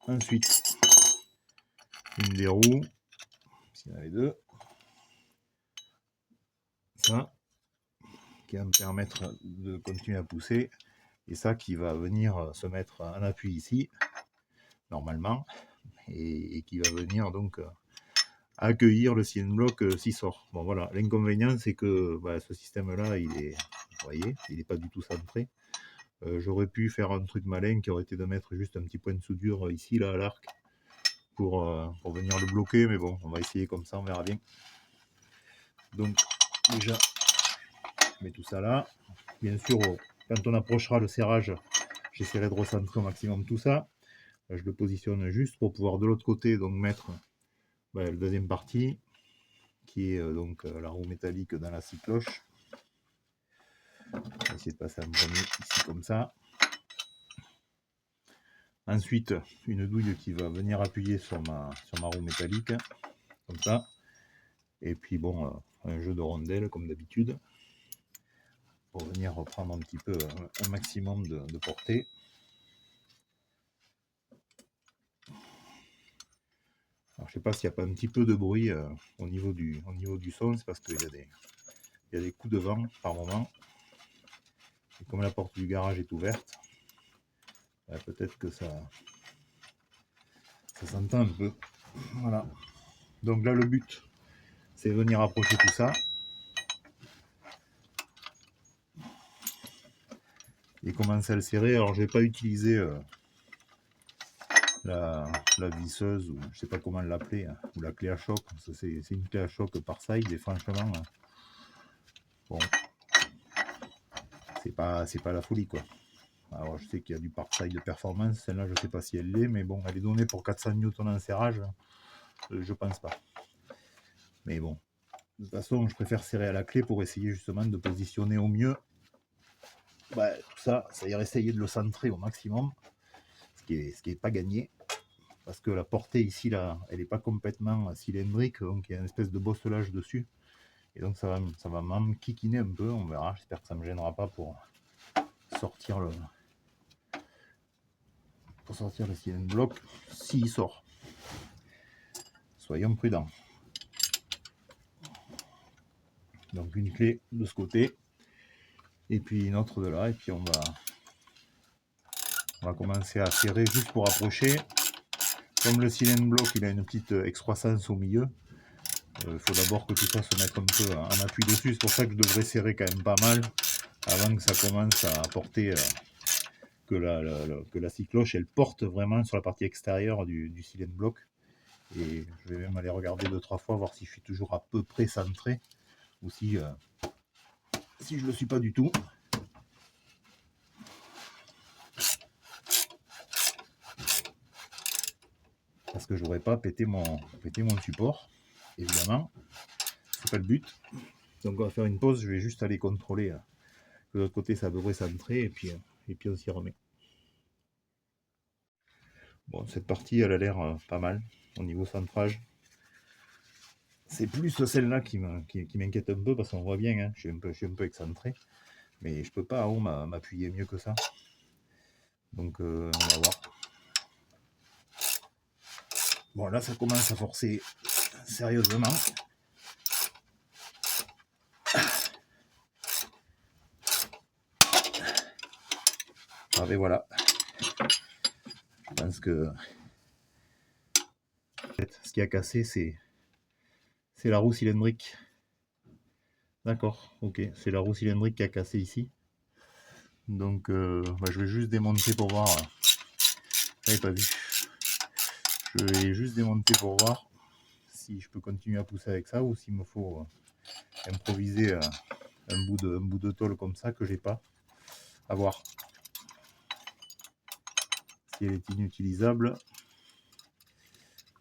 Ensuite, une des roues. S'il y en avait deux. Ça. Qui va me permettre de continuer à pousser. Et ça qui va venir se mettre en appui ici. Normalement. Et qui va venir donc accueillir le cylindre bloc s'il sort. Bon voilà, l'inconvénient c'est que ce système là il est, vous voyez, il n'est pas du tout centré. J'aurais pu faire un truc malin qui aurait été de mettre juste un petit point de soudure ici là à l'arc pour venir le bloquer, mais bon, on va essayer comme ça, on verra bien. Donc déjà je mets tout ça là. Bien sûr, quand on approchera le serrage, j'essaierai de recentrer au maximum tout ça. Je le positionne juste pour pouvoir de l'autre côté donc mettre la deuxième partie qui est donc la roue métallique dans la cycloche. On va essayer de passer un premier ici comme ça. Ensuite, une douille qui va venir appuyer sur ma roue métallique, comme ça. Et puis bon, un jeu de rondelles comme d'habitude, pour venir reprendre un petit peu un maximum de portée. Alors je sais pas s'il n'y a pas un petit peu de bruit au niveau du son, c'est parce qu'il y a des coups de vent par moment. Et comme la porte du garage est ouverte, peut-être que ça s'entend un peu. Voilà. Donc là le but c'est venir approcher tout ça. Et commencer à le serrer. Alors je vais pas utiliser la visseuse, ou je sais pas comment l'appeler, ou la clé à choc. C'est une clé à choc par side, et franchement, bon, c'est pas la folie quoi. Alors je sais qu'il y a du part-side de performance, celle-là je sais pas si elle l'est, mais bon, elle est donnée pour 400 N en serrage, je pense pas. Mais bon, De toute façon, je préfère serrer à la clé pour essayer justement de positionner au mieux. Tout ça, c'est-à-dire essayer de le centrer au maximum, ce qui est pas gagné. Parce que la portée ici, là, elle n'est pas complètement cylindrique, donc il y a une espèce de bosselage dessus. Et donc ça va m'enquiquiner un peu, on verra. J'espère que ça ne me gênera pas pour sortir le cylindre bloc s'il sort. Soyons prudents. Donc une clé de ce côté et puis une autre de là, et puis on va commencer à serrer juste pour approcher. Comme le cylindre bloc il a une petite excroissance au milieu, il faut d'abord que tout ça se mette un peu en appui dessus. C'est pour ça que je devrais serrer quand même pas mal avant que ça commence à porter, que la scie cloche elle porte vraiment sur la partie extérieure du cylindre bloc. Et je vais même aller regarder 2-3 fois, voir si je suis toujours à peu près centré ou si je ne le suis pas du tout. Parce que je n'aurais pas pété mon support, évidemment. C'est pas le but. Donc on va faire une pause, je vais juste aller contrôler que de l'autre côté ça devrait centrer et puis on s'y remet. Bon, cette partie elle a l'air pas mal au niveau centrage. C'est plus celle-là qui m'inquiète un peu parce qu'on voit bien, hein, je suis un peu excentré. Mais je peux pas en haut m'appuyer mieux que ça. Donc on va voir. Bon là ça commence à forcer sérieusement. Ah ben voilà. Je pense que ce qui a cassé c'est la roue cylindrique. D'accord, ok, c'est la roue cylindrique qui a cassé ici. Donc je vais juste démonter pour voir. J'avais pas vu. Je vais juste démonter pour voir si je peux continuer à pousser avec ça ou s'il me faut improviser un bout de tôle comme ça que j'ai pas. À voir. Si elle est inutilisable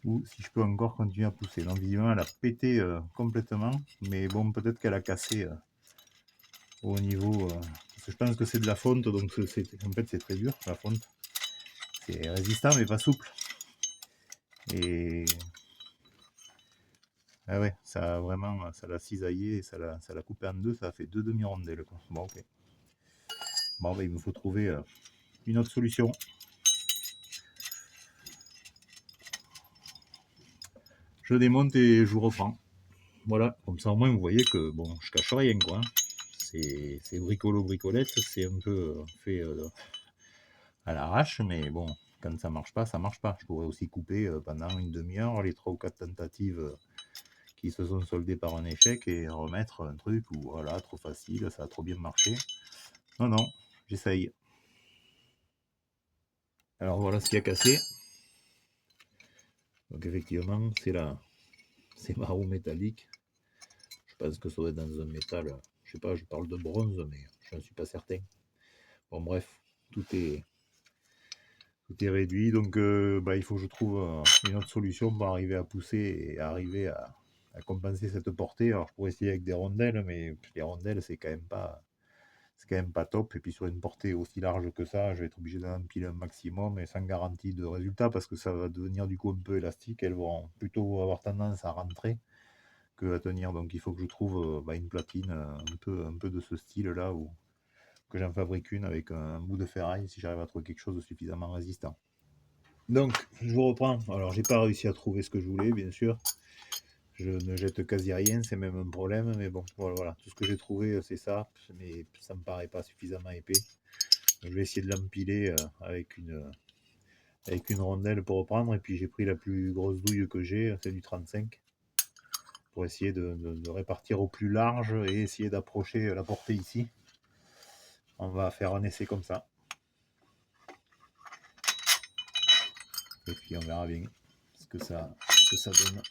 ou si je peux encore continuer à pousser. Donc visiblement elle a pété complètement, mais bon peut-être qu'elle a cassé au niveau. Parce que je pense que c'est de la fonte, donc en fait c'est très dur la fonte. C'est résistant mais pas souple. Et ah ouais, ça a vraiment, ça l'a cisaillé, ça l'a coupé en deux, ça a fait 2 demi-rondelles. Bon, ok. Bon, il me faut trouver une autre solution. Je démonte et je vous reprends. Voilà, comme ça au moins vous voyez que bon, je cache rien quoi. C'est bricolo-bricolette, c'est un peu fait à l'arrache, mais bon, quand ça marche pas, ça marche pas. Je pourrais aussi couper pendant une demi-heure les 3 ou 4 tentatives qui se sont soldées par un échec et remettre un truc où voilà, trop facile, ça a trop bien marché. Non, non, j'essaye. Alors voilà ce qui a cassé. Donc effectivement, c'est ma roue métallique. Je pense que ça doit être dans un métal, je sais pas, je parle de bronze, mais je n'en suis pas certain. Bon bref, tout est réduit, donc il faut que je trouve une autre solution pour arriver à pousser et arriver à compenser cette portée. Alors je pourrais essayer avec des rondelles, mais les rondelles c'est quand même pas top. Et puis sur une portée aussi large que ça, je vais être obligé d'en empiler un maximum et sans garantie de résultat parce que ça va devenir du coup un peu élastique. Elles vont plutôt avoir tendance à rentrer que à tenir. Donc il faut que je trouve une platine un peu de ce style là, ou que j'en fabrique une avec un bout de ferraille si j'arrive à trouver quelque chose de suffisamment résistant. Donc je vous reprends. Alors j'ai pas réussi à trouver ce que je voulais, bien sûr. Je ne jette quasi rien, c'est même un problème, mais bon, voilà, tout ce que j'ai trouvé c'est ça, mais ça me paraît pas suffisamment épais. Donc, je vais essayer de l'empiler avec une rondelle pour reprendre, et puis j'ai pris la plus grosse douille que j'ai, c'est du 35, pour essayer de répartir au plus large et essayer d'approcher la portée ici. On va faire un essai comme ça. Et puis on verra bien ce que ça donne.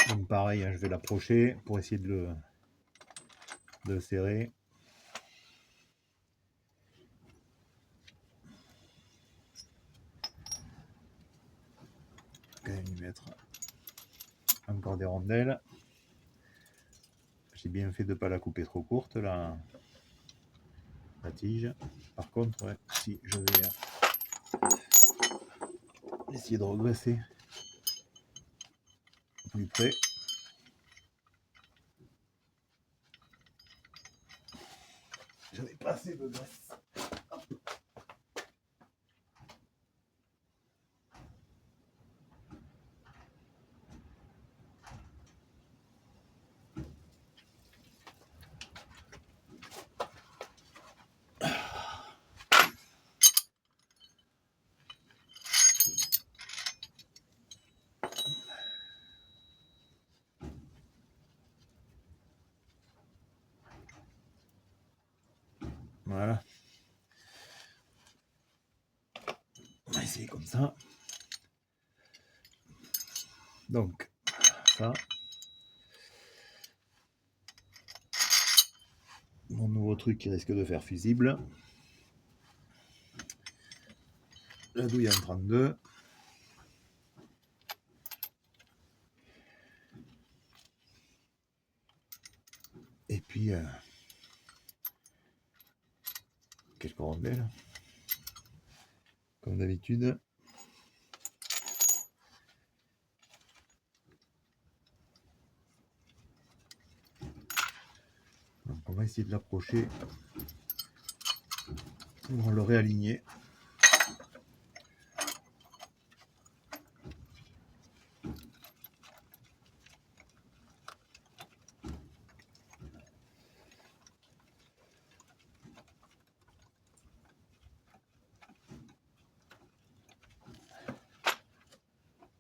Donc pareil, je vais l'approcher pour essayer de le serrer. Quand même y mettre Encore des rondelles. J'ai bien fait de ne pas la couper trop courte, la tige. Par contre, ouais, si je vais essayer de regresser plus près. J'avais pas assez de graisse. Voilà. On va essayer comme ça. Donc, ça. Mon nouveau truc qui risque de faire fusible. La douille en 32. Et puis, quelques rondelles. Comme d'habitude. Donc, on va essayer de l'approcher pour le réaligner.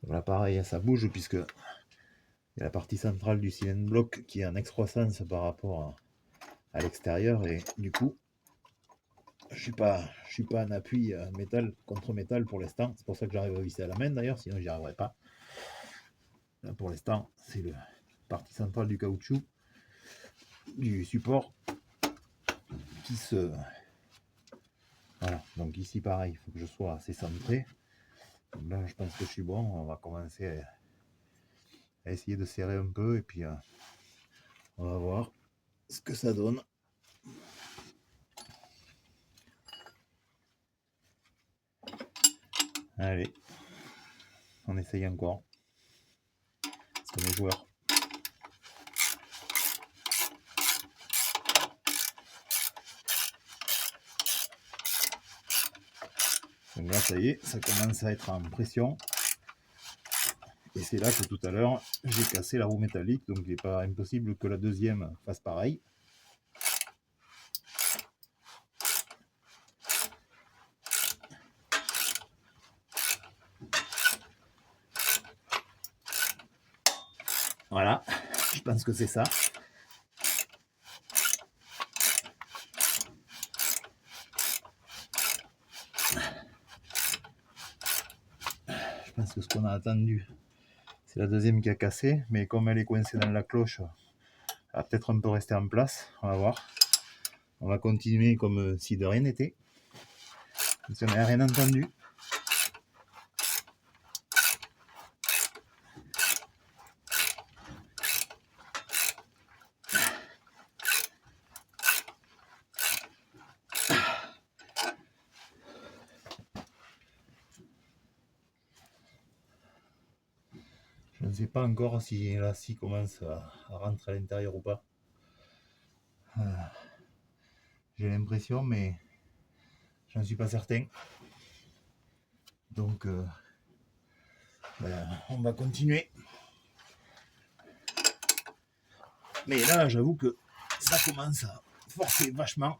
Voilà, pareil, ça bouge puisque il y a la partie centrale du cylindre bloc qui est en excroissance par rapport à l'extérieur et du coup je suis pas en appui métal contre métal pour l'instant. C'est pour ça que j'arrive à visser à la main d'ailleurs, sinon j'y arriverai pas. Là, pour l'instant, c'est la partie centrale du caoutchouc du support qui se... Voilà, donc ici pareil, il faut que je sois assez centré. Donc là, je pense que je suis bon. On va commencer à essayer de serrer un peu et puis on va voir ce que ça donne. Allez, on essaye encore. C'est les joueurs. Donc là, ça y est, ça commence à être en pression. Et c'est là que tout à l'heure, j'ai cassé la roue métallique. Donc il n'est pas impossible que la deuxième fasse pareil. Voilà, je pense que c'est ça. Je pense que ce qu'on a attendu, c'est la deuxième qui a cassé. Mais comme elle est coincée dans la cloche, elle va peut-être un peu rester en place. On va voir. On va continuer comme si de rien n'était. Comme si on n'avait rien entendu. Je ne sais pas encore si la scie commence à rentrer à l'intérieur ou pas. J'ai l'impression, mais j'en suis pas certain. Donc, on va continuer. Mais là, j'avoue que ça commence à forcer vachement.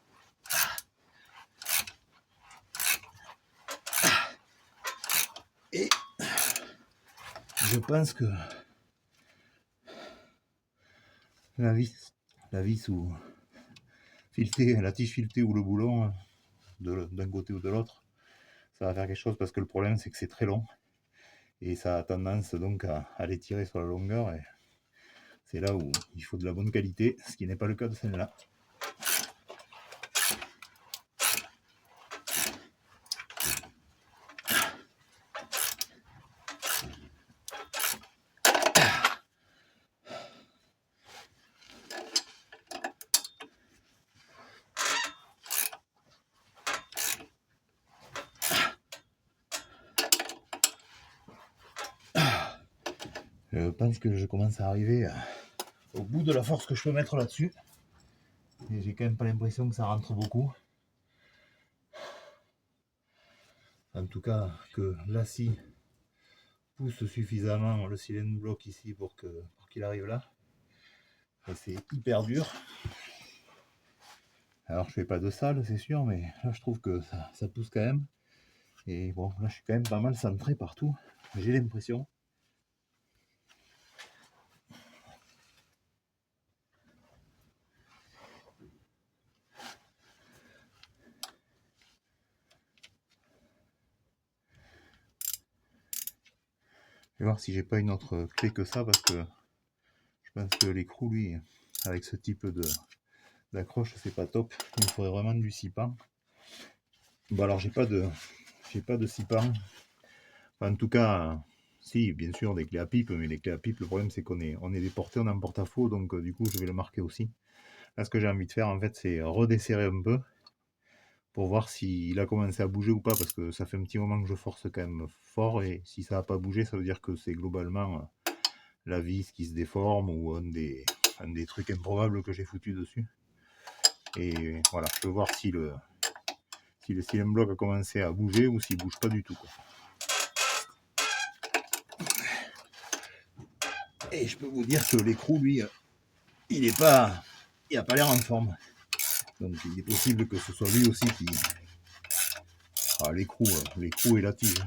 Et je pense que la vis ou filetée, la tige filetée ou le boulon d'un côté ou de l'autre, ça va faire quelque chose parce que le problème c'est que c'est très long et ça a tendance donc à l'étirer sur la longueur et c'est là où il faut de la bonne qualité, ce qui n'est pas le cas de celle-là. Je pense que je commence à arriver au bout de la force que je peux mettre là-dessus. Et j'ai quand même pas l'impression que ça rentre beaucoup. En tout cas, que la scie pousse suffisamment le cylindre bloc ici pour qu'il arrive là. Et c'est hyper dur. Alors je fais pas de salle, c'est sûr, mais là je trouve que ça pousse quand même. Et bon, là je suis quand même pas mal centré partout. J'ai l'impression. Je vais voir si j'ai pas une autre clé que ça, parce que je pense que l'écrou, lui, avec ce type d'accroche, c'est pas top. Il me faudrait vraiment du six-pan. Bon alors j'ai pas de six-pan. Enfin, en tout cas, si, bien sûr, des clés à pipe, mais les clés à pipe, le problème c'est on est déporté, on est en porte-à-faux, donc du coup je vais le marquer aussi. Là, ce que j'ai envie de faire, en fait, c'est redesserrer un peu pour voir s'il a commencé à bouger ou pas, parce que ça fait un petit moment que je force quand même fort, et si ça n'a pas bougé, ça veut dire que c'est globalement la vis qui se déforme ou un des trucs improbables que j'ai foutu dessus. Et voilà, je veux voir si le cylindre bloc a commencé à bouger ou s'il bouge pas du tout, quoi. Et je peux vous dire que l'écrou, lui, il a pas l'air en forme. Donc il est possible que ce soit lui aussi qui... Ah, l'écrou et la tige.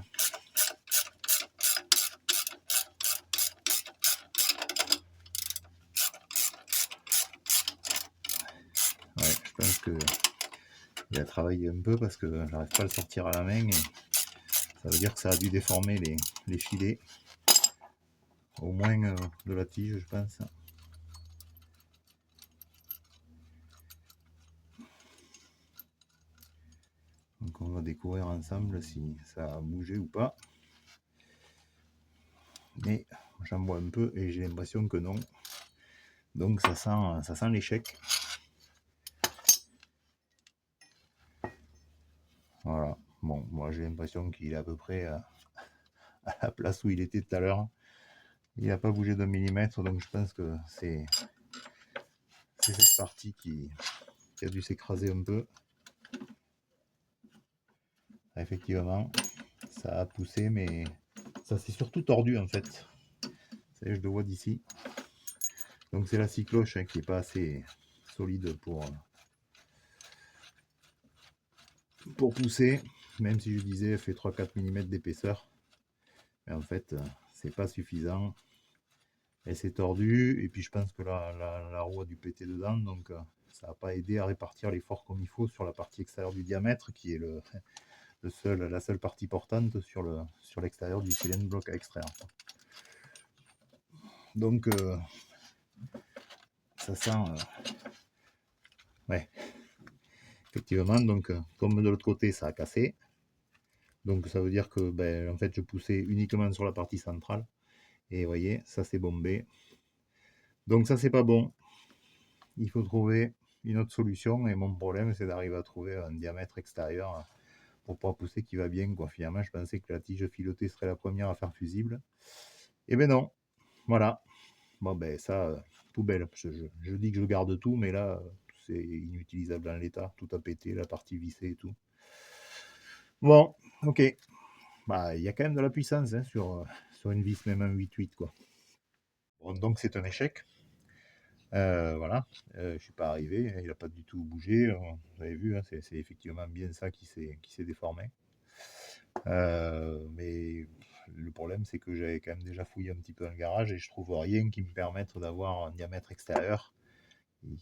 Ouais, je pense que il a travaillé un peu parce que j'arrive pas à le sortir à la main. Et ça veut dire que ça a dû déformer les filets. Au moins de la tige, je pense. Donc on va découvrir ensemble si ça a bougé ou pas. Mais j'en vois un peu et j'ai l'impression que non. Donc ça sent l'échec. Voilà. Bon, moi j'ai l'impression qu'il est à peu près à la place où il était tout à l'heure. Il n'a pas bougé d'un millimètre, donc je pense que c'est cette partie qui a dû s'écraser un peu. Effectivement, ça a poussé, mais ça s'est surtout tordu en fait. Ça y est, je le vois d'ici. Donc c'est la scie cloche qui n'est pas assez solide pour pousser, même si je disais elle fait 3-4 mm d'épaisseur. Mais en fait, c'est pas suffisant. Elle s'est tordue, et puis je pense que la roue a dû péter dedans, donc ça n'a pas aidé à répartir l'effort comme il faut sur la partie extérieure du diamètre, qui est la seule partie portante sur l'extérieur du cylindre bloc à extraire. Donc ça sent... ouais. Effectivement, donc comme de l'autre côté ça a cassé, donc ça veut dire que en fait je poussais uniquement sur la partie centrale, et vous voyez, ça c'est bombé. Donc ça c'est pas bon. Il faut trouver une autre solution, et mon problème c'est d'arriver à trouver un diamètre extérieur pour pouvoir pousser qui va bien, quoi. Finalement je pensais que la tige filotée serait la première à faire fusible, et ben non. Voilà. Bon ça, poubelle. Je dis que je garde tout, mais là c'est inutilisable en l'état, tout a pété, la partie vissée et tout. Bon, ok. Il y a quand même de la puissance sur une vis, même un 8-8, quoi. Bon, donc c'est un échec. Voilà, je suis pas arrivé, il n'a pas du tout bougé. Vous avez vu, c'est effectivement bien ça qui s'est déformé. Mais le problème, c'est que j'avais quand même déjà fouillé un petit peu dans le garage et je trouve rien qui me permette d'avoir un diamètre extérieur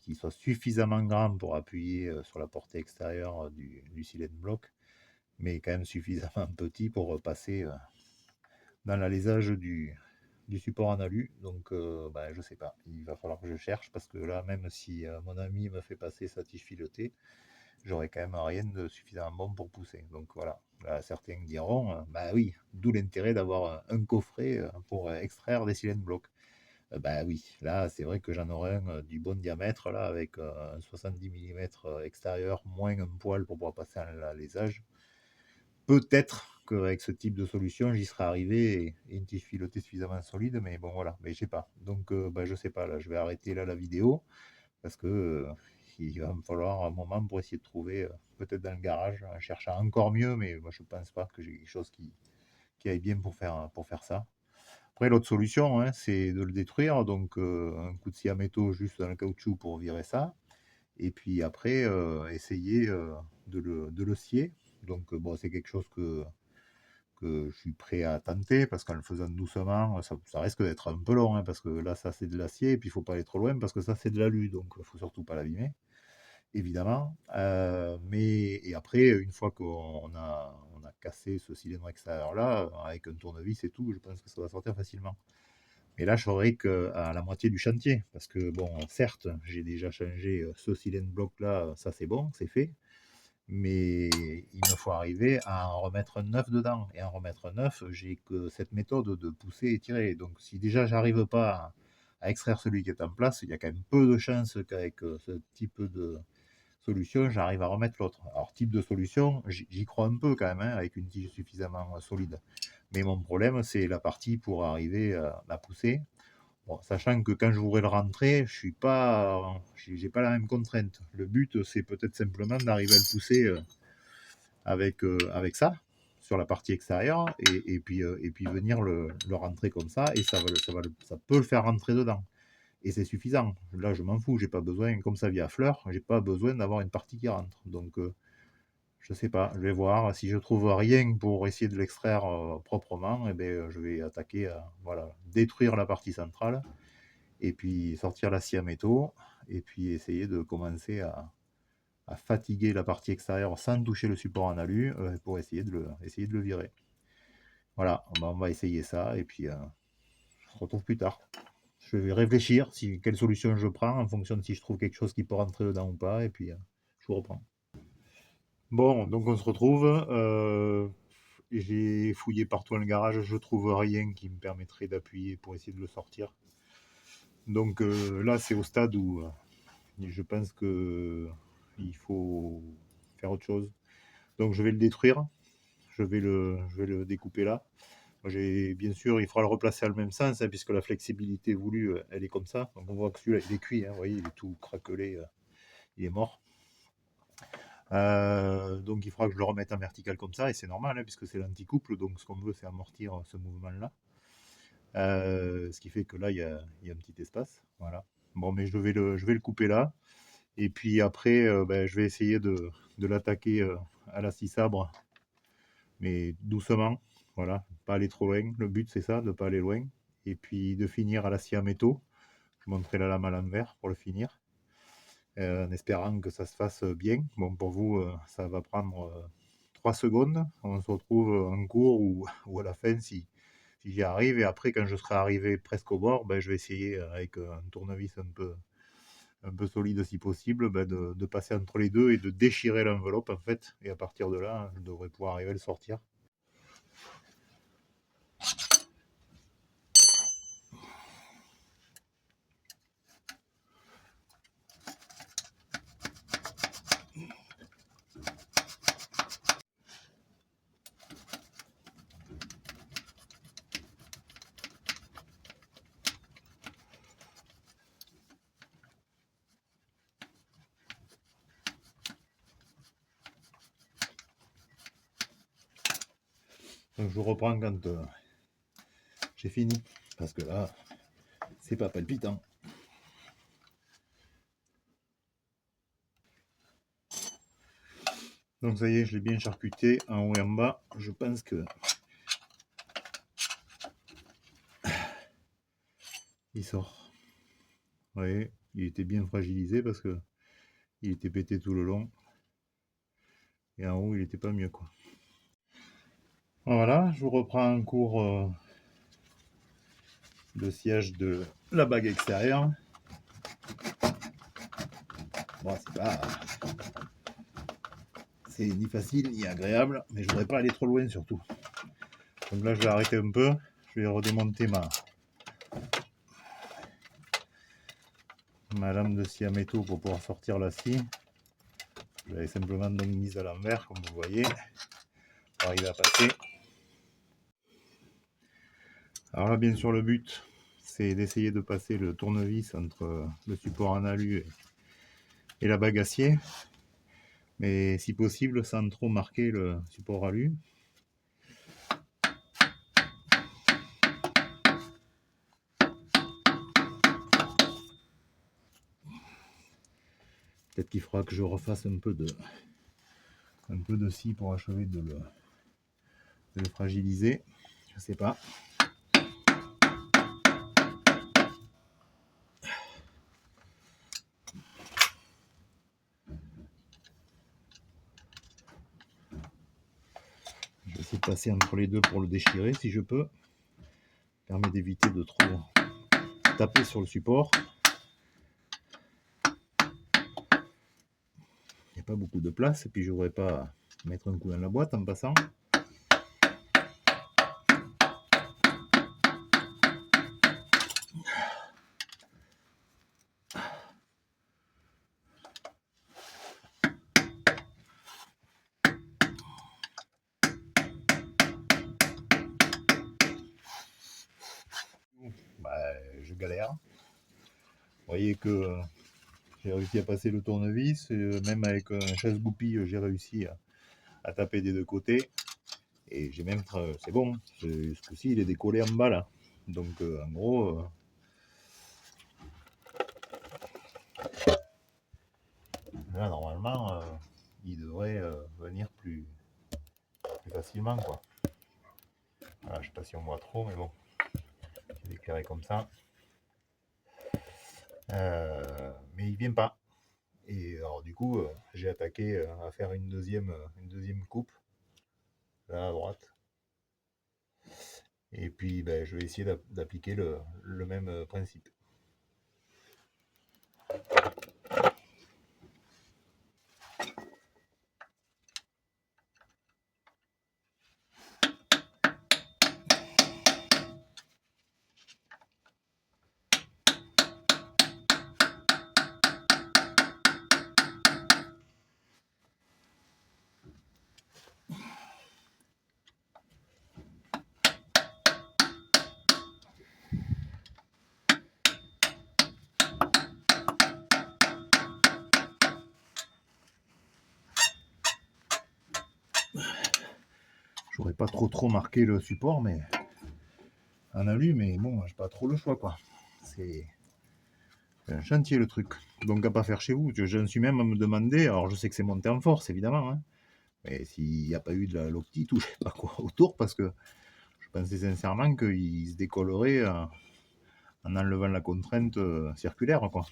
qui soit suffisamment grand pour appuyer sur la portée extérieure du cylindre bloc, mais quand même suffisamment petit pour passer dans l'alésage du support en alu. Donc je sais pas, il va falloir que je cherche, parce que là, même si mon ami me fait passer sa tige filotée, j'aurais quand même rien de suffisamment bon pour pousser. Donc voilà, là, certains diront oui, d'où l'intérêt d'avoir un coffret pour extraire des cylindres blocs. Oui, là c'est vrai que j'en aurais un du bon diamètre, là, avec un 70 mm extérieur moins un poil pour pouvoir passer à l'alésage. Peut-être qu'avec ce type de solution, j'y serais arrivé et une tige filetée suffisamment solide, mais bon voilà, mais je sais pas. Donc je sais pas, là, je vais arrêter là la vidéo parce que il va me falloir un moment pour essayer de trouver, peut-être dans le garage, en cherchant encore mieux, mais moi je pense pas que j'ai quelque chose qui aille bien pour faire ça. Après, l'autre solution, hein, c'est de le détruire, donc un coup de scie à métaux juste dans le caoutchouc pour virer ça. Et puis après, essayer de le scier. Donc bon, c'est quelque chose que je suis prêt à tenter, parce qu'en le faisant doucement, ça risque d'être un peu long, hein, parce que là, ça c'est de l'acier, et puis il faut pas aller trop loin, parce que ça c'est de l'alu, donc il faut surtout pas l'abîmer, évidemment. Et après, une fois on a cassé ce cylindre extérieur-là, avec un tournevis et tout, je pense que ça va sortir facilement. Mais là, je serais qu'à la moitié du chantier, parce que bon, certes, j'ai déjà changé ce cylindre bloc-là, ça c'est bon, c'est fait, mais il me faut arriver à en remettre un neuf dedans. Et en remettre un neuf, j'ai que cette méthode de pousser et tirer. Donc si déjà j'arrive pas à extraire celui qui est en place, il y a quand même peu de chances qu'avec ce type de solution, j'arrive à remettre l'autre. Alors type de solution, j'y crois un peu quand même, hein, avec une tige suffisamment solide. Mais mon problème, c'est la partie pour arriver à la pousser. Bon, sachant que quand je voudrais le rentrer, j'ai pas la même contrainte. Le but, c'est peut-être simplement d'arriver à le pousser avec ça sur la partie extérieure et puis venir le rentrer comme ça et ça peut le faire rentrer dedans. Et c'est suffisant. Là, je m'en fous. J'ai pas besoin, comme ça vient à fleur, j'ai pas besoin d'avoir une partie qui rentre. Donc, je sais pas. Je vais voir. Si je trouve rien pour essayer de l'extraire proprement, eh ben, je vais attaquer à voilà, détruire la partie centrale et puis sortir la scie à métaux, et puis essayer de commencer à fatiguer la partie extérieure sans toucher le support en alu pour essayer de le virer. Voilà, on va essayer ça, et puis on se retrouve plus tard. Je vais réfléchir quelle solution je prends en fonction de si je trouve quelque chose qui peut rentrer dedans ou pas, et puis je vous reprends. Bon, donc on se retrouve. J'ai fouillé partout dans le garage, je trouve rien qui me permettrait d'appuyer pour essayer de le sortir. Donc là, c'est au stade où je pense que il faut faire autre chose. Donc je vais le détruire. Je vais le découper là. Bien sûr, il faudra le replacer à le même sens, hein, puisque la flexibilité voulue, elle est comme ça. Donc on voit que celui-là, il est cuit. Hein, vous voyez, il est tout craquelé. Il est mort. Donc il faudra que je le remette en vertical comme ça. Et c'est normal, hein, puisque c'est l'anticouple. Donc ce qu'on veut, c'est amortir ce mouvement-là. Ce qui fait que là, il y a un petit espace. Voilà. Bon, mais je vais le couper là. Et puis après, je vais essayer de l'attaquer à la scie sabre, mais doucement. Voilà, pas aller trop loin. Le but, c'est ça, de ne pas aller loin. Et puis de finir à la scie à métaux. Je montrerai la lame à l'envers pour le finir, en espérant que ça se fasse bien. Bon, pour vous, ça va prendre 3 secondes. On se retrouve en cours ou à la fin si j'y arrive. Et après, quand je serai arrivé presque au bord, je vais essayer avec un tournevis un peu solide si possible, de passer entre les deux et de déchirer l'enveloppe en fait. Et à partir de là, je devrais pouvoir arriver à le sortir. Donc je vous reprends quand j'ai fini, parce que là, c'est pas palpitant. Donc ça y est, je l'ai bien charcuté en haut et en bas. Je pense que il sort. Vous voyez, il était bien fragilisé parce que il était pété tout le long. Et en haut, il était pas mieux quoi. Voilà, je vous reprends un cours de sciage de la bague extérieure. Bon, c'est ni facile ni agréable, mais je voudrais pas aller trop loin surtout. Donc là, je vais arrêter un peu. Je vais redémonter ma lame de scie à métaux pour pouvoir sortir la scie. Je l'avais simplement donc mise à l'envers, comme vous voyez, pour arriver à passer. Alors là, bien sûr, le but, c'est d'essayer de passer le tournevis entre le support en alu et la bague acier, mais si possible sans trop marquer le support alu. Peut-être qu'il faudra que je refasse un peu de scie pour achever de le fragiliser, je sais pas. Je vais essayer de passer entre les deux pour le déchirer si je peux. Ça permet d'éviter de trop taper sur le support. Il n'y a pas beaucoup de place et puis je ne voudrais pas mettre un coup dans la boîte en passant. Bah, je galère. Vous voyez que j'ai réussi à passer le tournevis, même avec un chasse-goupille, j'ai réussi à taper des deux côtés. Et j'ai même, c'est bon, ce coup-ci il est décollé en bas là. Donc en gros, là normalement, il devrait venir plus facilement quoi. Voilà, je sais pas si on voit trop, mais bon, c'est éclairé comme ça. Mais il vient pas. Et alors du coup, j'ai attaqué à faire une deuxième coupe, là à droite. Et puis ben, je vais essayer d'appliquer le même principe. J'aurais pas trop marqué le support, mais en alu, mais bon, j'ai pas trop le choix quoi. C'est un chantier le truc. Donc à pas faire chez vous. Je suis même à me demander, alors je sais que c'est monté en force évidemment, hein, mais s'il n'y a pas eu de l'optique ou je sais pas quoi autour, parce que je pensais sincèrement qu'il se décollerait en enlevant la contrainte circulaire quoi.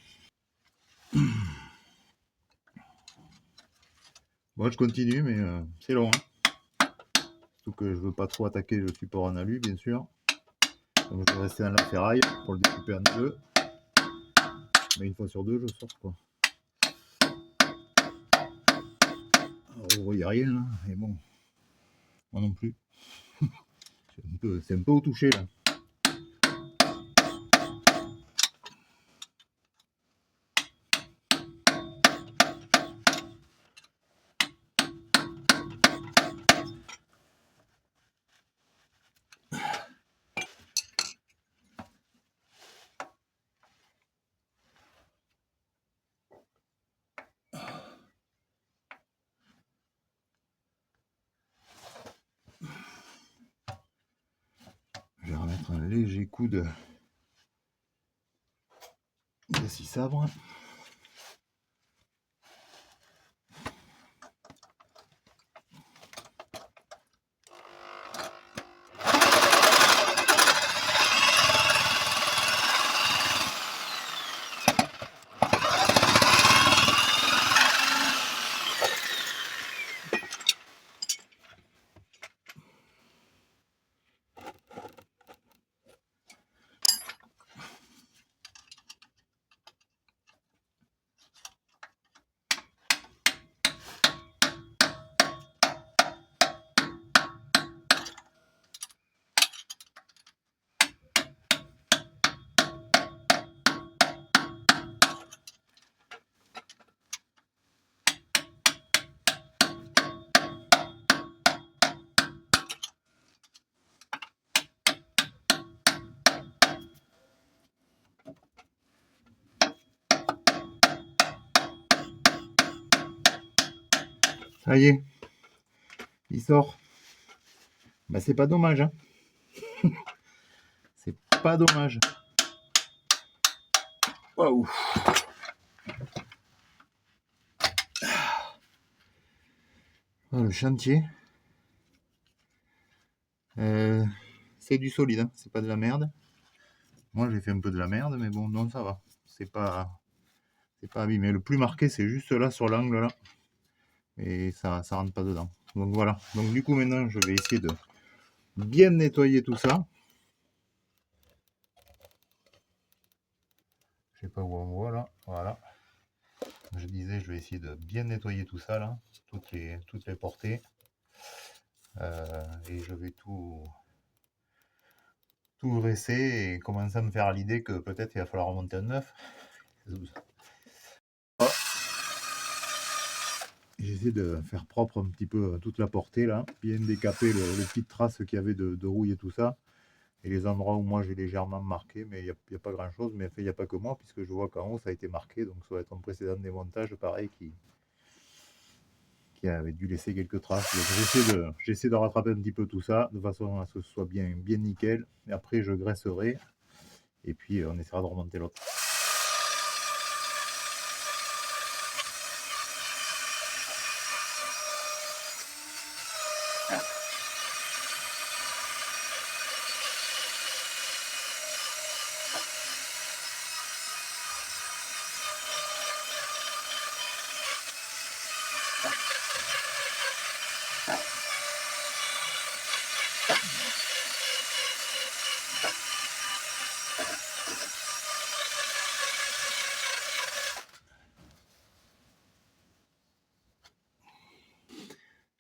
Bon, je continue, mais c'est long. Hein. Surtout que je veux pas trop attaquer le support en alu, bien sûr. Donc je vais rester dans la ferraille pour le découper en deux. Mais une fois sur deux, je sors quoi. Alors, vous voyez rien là, mais bon, moi non plus. C'est un peu au toucher là. Je vais remettre un léger coup de scie sabre. Ça y est, il sort. Bah c'est pas dommage, hein. C'est pas dommage. Waouh. Ah, le chantier. C'est du solide, hein. C'est pas de la merde. Moi j'ai fait un peu de la merde, mais bon, non, ça va. C'est pas abîmé. Le plus marqué, c'est juste là sur l'angle là. Et ça rentre pas dedans. Donc voilà. Donc du coup maintenant je vais essayer de bien nettoyer tout ça. Je sais pas où on voit là. Voilà. Je disais, je vais essayer de bien nettoyer tout ça là, toutes les portées. Et je vais tout dresser et commencer à me faire à l'idée que peut-être il va falloir remonter un neuf. J'essaie de faire propre un petit peu toute la portée là, bien décaper les petites traces qu'il y avait de rouille et tout ça. Et les endroits où moi j'ai légèrement marqué, mais il n'y a pas grand chose, mais il n'y a pas que moi, puisque je vois qu'en haut ça a été marqué, donc ça va être un précédent démontage pareil qui avait dû laisser quelques traces. Donc j'essaie de rattraper un petit peu tout ça, de façon à ce que ce soit bien nickel. Et après je graisserai, et puis on essaiera de remonter l'autre.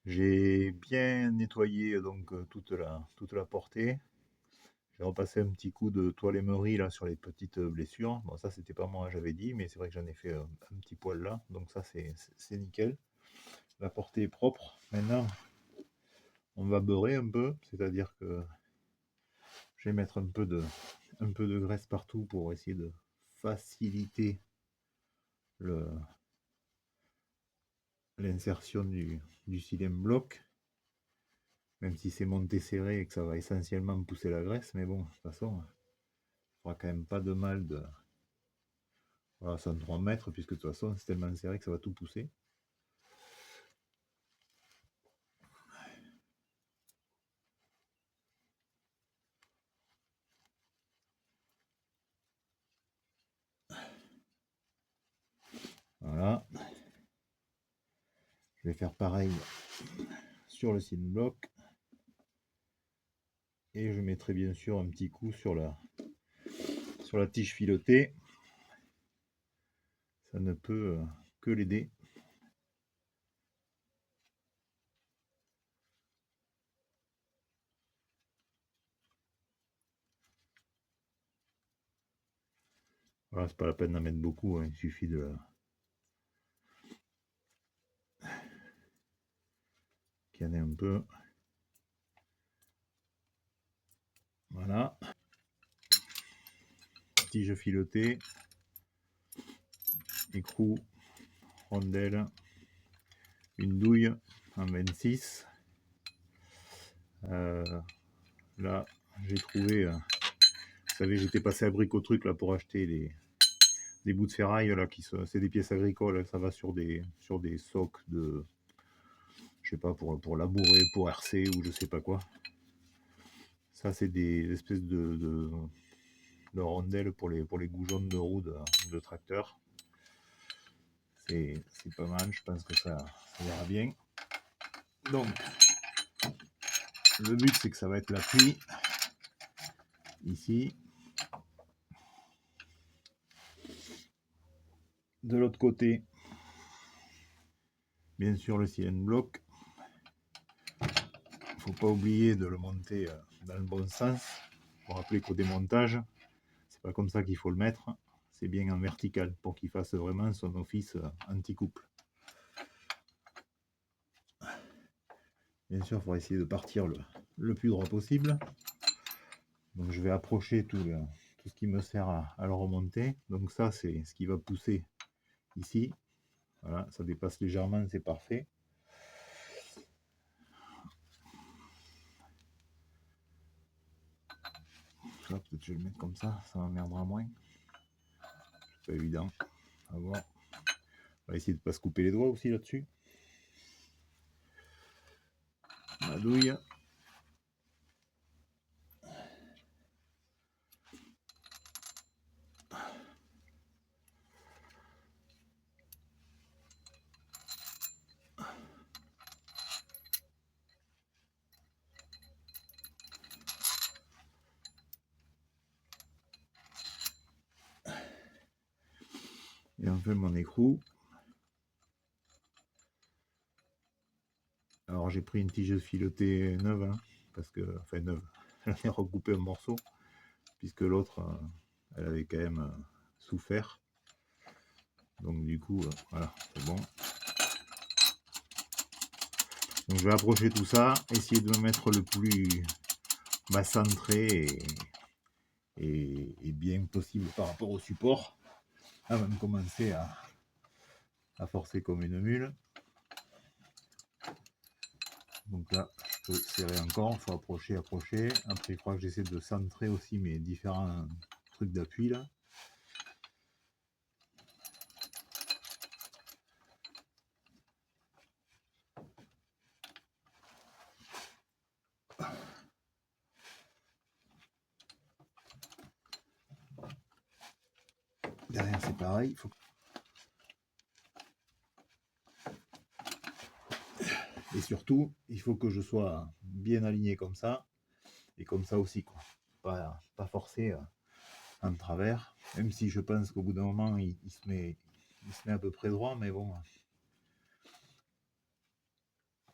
J'ai bien nettoyé donc toute la portée. J'ai repassé un petit coup de toile émerie là sur les petites blessures. Bon, ça c'était pas moi, j'avais dit, mais c'est vrai que j'en ai fait un petit poil là, donc ça c'est nickel. La portée est propre. Maintenant, on va beurrer un peu, c'est-à-dire que je vais mettre un peu de graisse partout pour essayer de faciliter l'insertion du silème bloc, même si c'est monté serré et que ça va essentiellement pousser la graisse, mais bon, de toute façon, il fera quand même pas de mal de. Voilà, ça 3 mètres, puisque de toute façon, c'est tellement serré que ça va tout pousser. Voilà. Je vais faire pareil sur le silème bloc. Et je mettrai bien sûr un petit coup sur la tige filotée. Ça ne peut que l'aider. Voilà, c'est pas la peine d'en mettre beaucoup, hein. Il suffit qu'il y en ait un peu. Voilà. Tige filotée, écrou, rondelle, une douille en 26. Là, j'ai trouvé, vous savez, j'étais passé à Bricotruc là pour acheter des bouts de ferraille là c'est des pièces agricoles, ça va sur des socs de, je sais pas, pour labourer, pour RC ou je sais pas quoi. Ça c'est des espèces de rondelles pour les goujons de roues de tracteur. C'est pas mal, je pense que ça ira bien. Donc, le but c'est que ça va être l'appui ici. De l'autre côté, bien sûr le silent block. Il ne faut pas oublier de le monter dans le bon sens. Pour rappeler qu'au démontage, c'est pas comme ça qu'il faut le mettre. C'est bien en vertical pour qu'il fasse vraiment son office anti-couple. Bien sûr, il faudra essayer de partir le plus droit possible. Donc je vais approcher tout ce qui me sert à le remonter. Donc ça, c'est ce qui va pousser ici. Voilà, ça dépasse légèrement, c'est parfait. Ça, peut-être je vais le mettre comme ça m'emmerdera moins. C'est pas évident. À voir. On va essayer de ne pas se couper les doigts aussi là-dessus. La douille. Et enfin mon écrou. Alors j'ai pris une tige filetée neuve, hein, parce que, enfin neuve, j'en ai recoupé un morceau, puisque l'autre, elle avait quand même souffert. Donc du coup, voilà, c'est bon. Donc je vais approcher tout ça, essayer de me mettre le plus centré et bien possible par rapport au support, avant de commencer à forcer comme une mule. Donc là, je peux serrer encore, il faut approcher. Après, il faudra que j'essaie de centrer aussi mes différents trucs d'appui là. Derrière, c'est pareil. Et surtout, il faut que je sois bien aligné comme ça. Et comme ça aussi, quoi. Pas forcer en travers. Même si je pense qu'au bout d'un moment, il se met à peu près droit. Mais bon,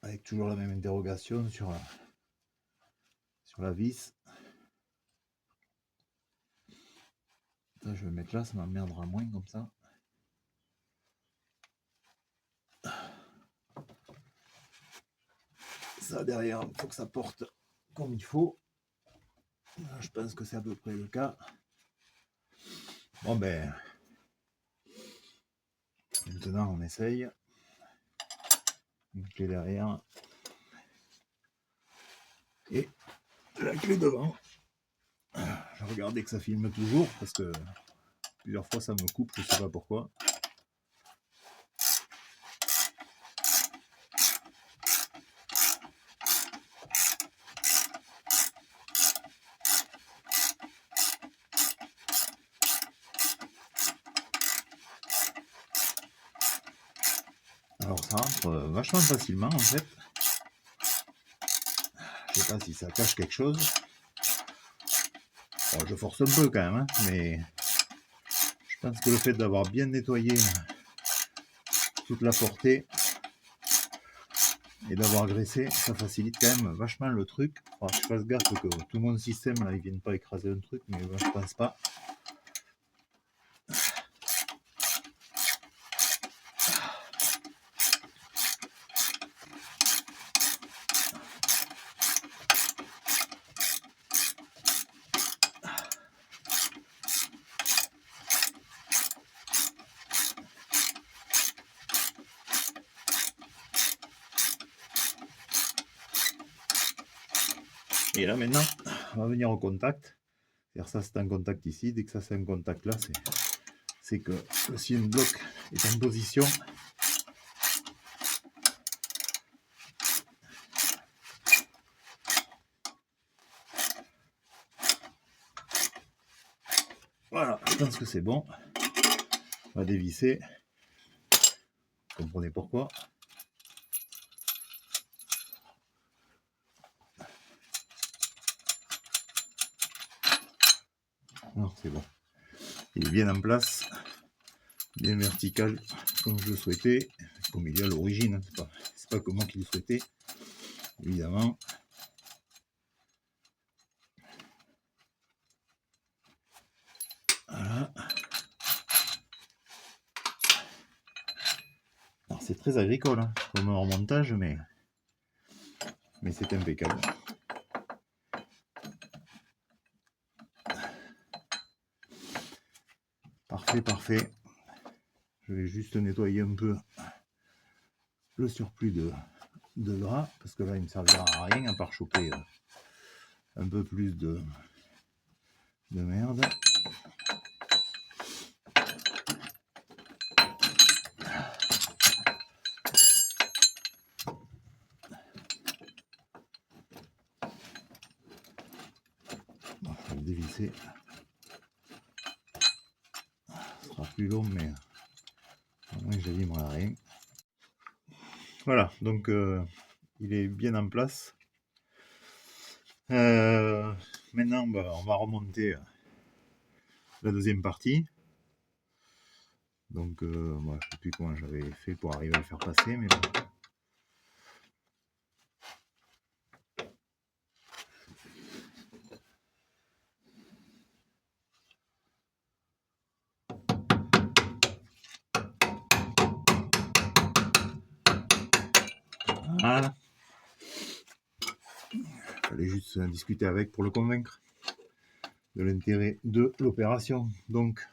avec toujours la même interrogation sur la vis. Ça, je vais mettre là, ça m'emmerdera moins comme ça. Ça derrière, il faut que ça porte comme il faut. Là, je pense que c'est à peu près le cas. Bon ben, maintenant on essaye. Une clé derrière. Et la clé devant. Je regardais que ça filme toujours parce que plusieurs fois ça me coupe, je sais pas pourquoi. Alors ça rentre vachement facilement en fait. Je sais pas si ça cache quelque chose. Bon, je force un peu quand même, hein, mais je pense que le fait d'avoir bien nettoyé toute la portée et d'avoir graissé, ça facilite quand même vachement le truc. Alors, je fasse gaffe que tout mon système là, il vienne pas écraser un truc, mais je pense pas. Et là maintenant, on va venir au contact. C'est-à-dire ça c'est un contact ici, dès que ça c'est un contact là, c'est que le CM bloc est en position. Voilà, je pense que c'est bon. On va dévisser. Vous comprenez pourquoi. Non, c'est bon. Il est bien en place, bien vertical, comme je le souhaitais, comme il est à l'origine. C'est pas comme moi qui le souhaitais, évidemment. Voilà. Alors c'est très agricole hein, comme remontage, mais c'est impeccable. Parfait, parfait. Je vais juste nettoyer un peu le surplus de gras, parce que là il ne me servira à rien à part choper un peu plus de de merde. Bon, je vais le dévisser. Ce sera plus long, mais au moins j'allume rien. Voilà, donc il est bien en place. Maintenant, bah, on va remonter la deuxième partie. Donc, moi, je ne sais plus comment j'avais fait pour arriver à le faire passer, mais bon. Voilà. Il fallait juste discuter avec pour le convaincre de l'intérêt de l'opération. Donc,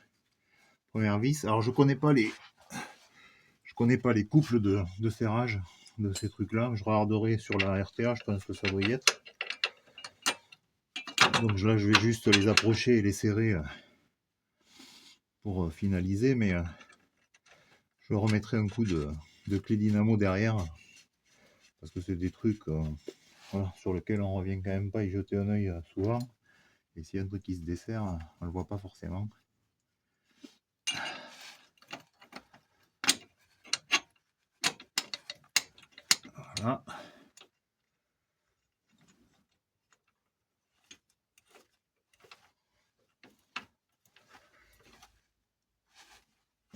première vis. Alors, je connais pas les couples de serrage de ces trucs-là. Je regarderai sur la RTA, je pense que ça doit y être. Donc là, je vais juste les approcher et les serrer pour finaliser, mais je remettrai un coup de clé dynamo derrière, parce que c'est des trucs voilà, sur lesquels on revient quand même pas y jeter un œil souvent. Et s'il y a un truc qui se dessert, on le voit pas forcément. Voilà.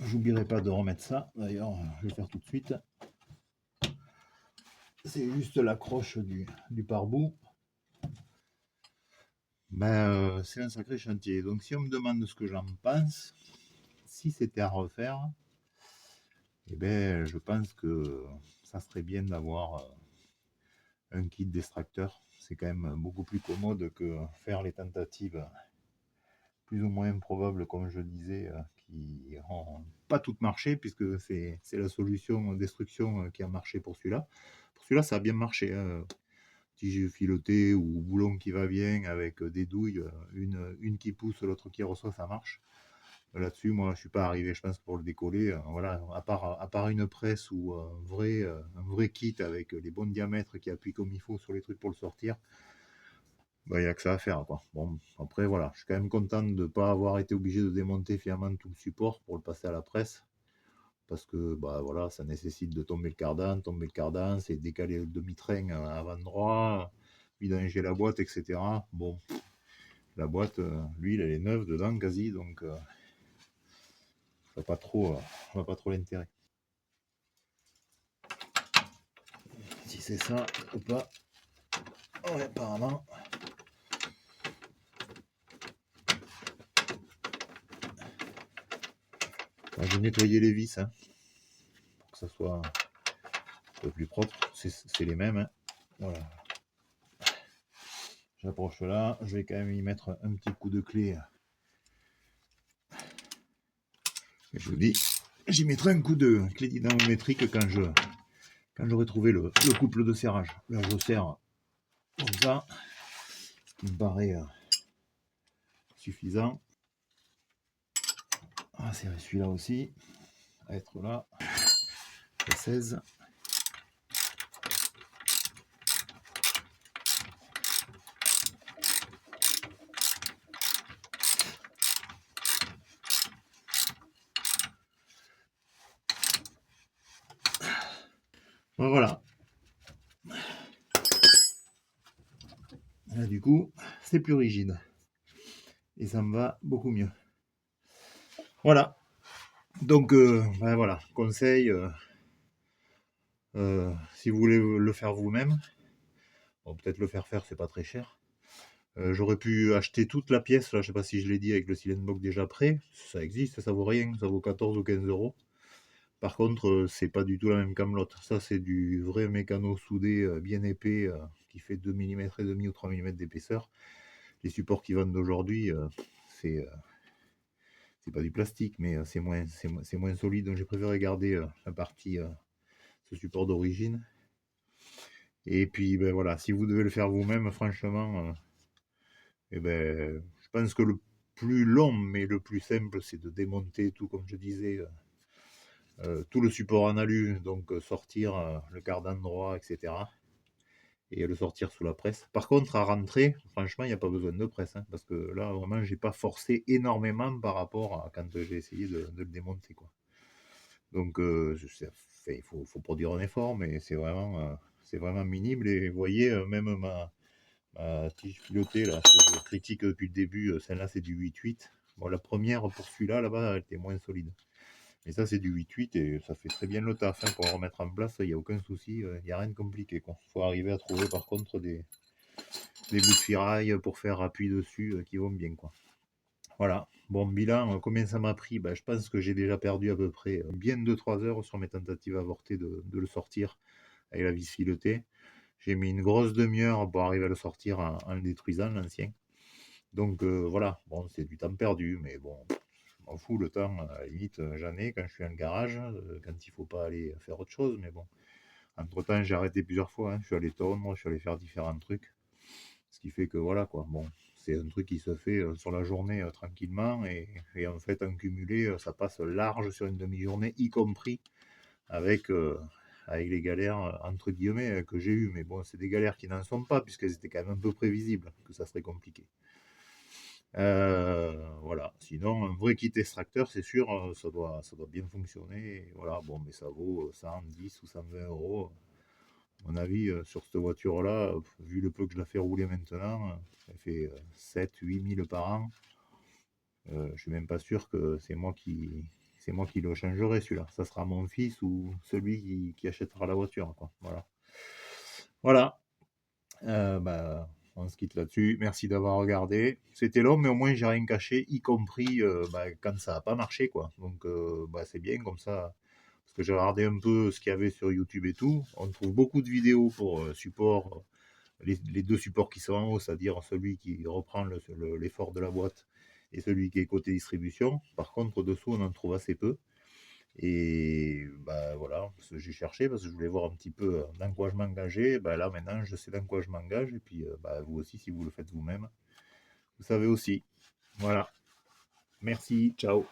J'oublierai pas de remettre ça, d'ailleurs je vais le faire tout de suite. C'est juste l'accroche du pare-bout. Ben, c'est un sacré chantier. Donc si on me demande ce que j'en pense, si c'était à refaire, eh ben, je pense que ça serait bien d'avoir un kit d'extracteur. C'est quand même beaucoup plus commode que faire les tentatives plus ou moins improbables, comme je disais, qui n'ont pas toutes marché, puisque c'est la solution destruction qui a marché pour celui-là. Pour celui-là, ça a bien marché. Tige filetée ou boulon qui va bien avec des douilles, une qui pousse, l'autre qui reçoit, ça marche. Là-dessus, moi, je suis pas arrivé, je pense, pour le décoller. Voilà, à part une presse ou un vrai kit avec les bons diamètres qui appuient comme il faut sur les trucs pour le sortir, bah, il n'y a que ça à faire, quoi. Bon, après, voilà, je suis quand même content de ne pas avoir été obligé de démonter finalement tout le support pour le passer à la presse. Parce que bah, voilà, ça nécessite de tomber le cardan, c'est décaler le demi-train à avant droit, vidanger la boîte, etc. Bon, la boîte, l'huile, elle est neuve dedans quasi, donc je vois pas trop l'intérêt. Si c'est ça ou pas, ouais, apparemment. Bah, je vais nettoyer les vis, hein, pour que ça soit un peu plus propre. C'est les mêmes, hein. Voilà. J'approche là, je vais quand même y mettre un petit coup de clé. Et je vous dis, j'y mettrai un coup de clé dynamométrique quand j'aurai trouvé le couple de serrage. Là, je serre comme ça, ce qui me paraît suffisant. On va serrer celui-là aussi, à être là, à 16. Voilà. Là, du coup, c'est plus rigide. Et ça me va beaucoup mieux. Voilà. Donc, ben voilà, conseil, si vous voulez le faire vous-même, bon, peut-être le faire, c'est pas très cher. J'aurais pu acheter toute la pièce, là, je sais pas si je l'ai dit, avec le silent box déjà prêt. Ça existe, ça vaut rien, ça vaut 14 ou 15 euros. Par contre, c'est pas du tout la même camelote. Ça, c'est du vrai mécano soudé bien épais qui fait 2 mm et demi ou 3 mm d'épaisseur. Les supports qui vendent d'aujourd'hui, c'est pas du plastique, mais c'est moins solide. Donc j'ai préféré garder la partie, ce support d'origine. Et puis, ben voilà, si vous devez le faire vous-même, franchement, eh ben, je pense que plus long, mais le plus simple, c'est de démonter tout, comme je disais, tout le support en alu, donc sortir le cardan droit, etc. Et le sortir sous la presse. Par contre, à rentrer, franchement, il n'y a pas besoin de presse, hein, parce que là, vraiment, j'ai pas forcé énormément par rapport à quand j'ai essayé de le démonter, quoi. Donc, il faut produire un effort, mais c'est vraiment minime. Et vous voyez, même ma tige pilotée, là, que je critique depuis le début, celle-là, c'est du 8-8. Bon, la première, pour celui-là, là-bas, elle était moins solide. Mais ça, c'est du 8-8 et ça fait très bien le taf, hein, pour le remettre en place, il n'y a aucun souci, il n'y a rien de compliqué, quoi. Faut arriver à trouver, par contre, des bouts de ferraille pour faire appui dessus qui vont bien, quoi. Voilà. Bon, bilan, combien ça m'a pris? Je pense que j'ai déjà perdu à peu près bien 2-3 heures sur mes tentatives avortées de le sortir avec la vis filetée. J'ai mis une grosse demi-heure pour arriver à le sortir en le détruisant, l'ancien. Donc voilà, bon, c'est du temps perdu, mais bon, je m'en fous, le temps, à la limite, j'en ai quand je suis dans le garage, quand il faut pas aller faire autre chose, mais bon. Entre-temps, j'ai arrêté plusieurs fois, hein. Je suis allé tondre, je suis allé faire différents trucs. Ce qui fait que voilà, quoi. Bon, c'est un truc qui se fait sur la journée tranquillement et en fait, en cumulé, ça passe large sur une demi-journée, y compris avec, avec les galères, entre guillemets, que j'ai eues. Mais bon, c'est des galères qui n'en sont pas, puisqu'elles étaient quand même un peu prévisibles, que ça serait compliqué. Voilà. Sinon, un vrai kit extracteur, c'est sûr, ça doit bien fonctionner. Et voilà, bon, mais ça vaut 110 ou 120 euros. À mon avis, sur cette voiture-là, vu le peu que je la fais rouler maintenant, elle fait 7-8 000 par an. Je suis même pas sûr que c'est moi qui le changerai, celui-là. Ça sera mon fils ou celui qui achètera la voiture, quoi. Voilà. Voilà. On se quitte là-dessus. Merci d'avoir regardé. C'était long, mais au moins j'ai rien caché, y compris quand ça n'a pas marché, quoi. Donc c'est bien comme ça. Parce que j'ai regardé un peu ce qu'il y avait sur YouTube et tout. On trouve beaucoup de vidéos pour support, les deux supports qui sont en haut, c'est-à-dire celui qui reprend l'effort de la boîte et celui qui est côté distribution. Par contre, dessous, on en trouve assez peu. Et voilà, j'ai cherché parce que je voulais voir un petit peu dans quoi je m'engageais. Là, maintenant, je sais dans quoi je m'engage. Et puis, vous aussi, si vous le faites vous-même, vous savez aussi. Voilà. Merci. Ciao.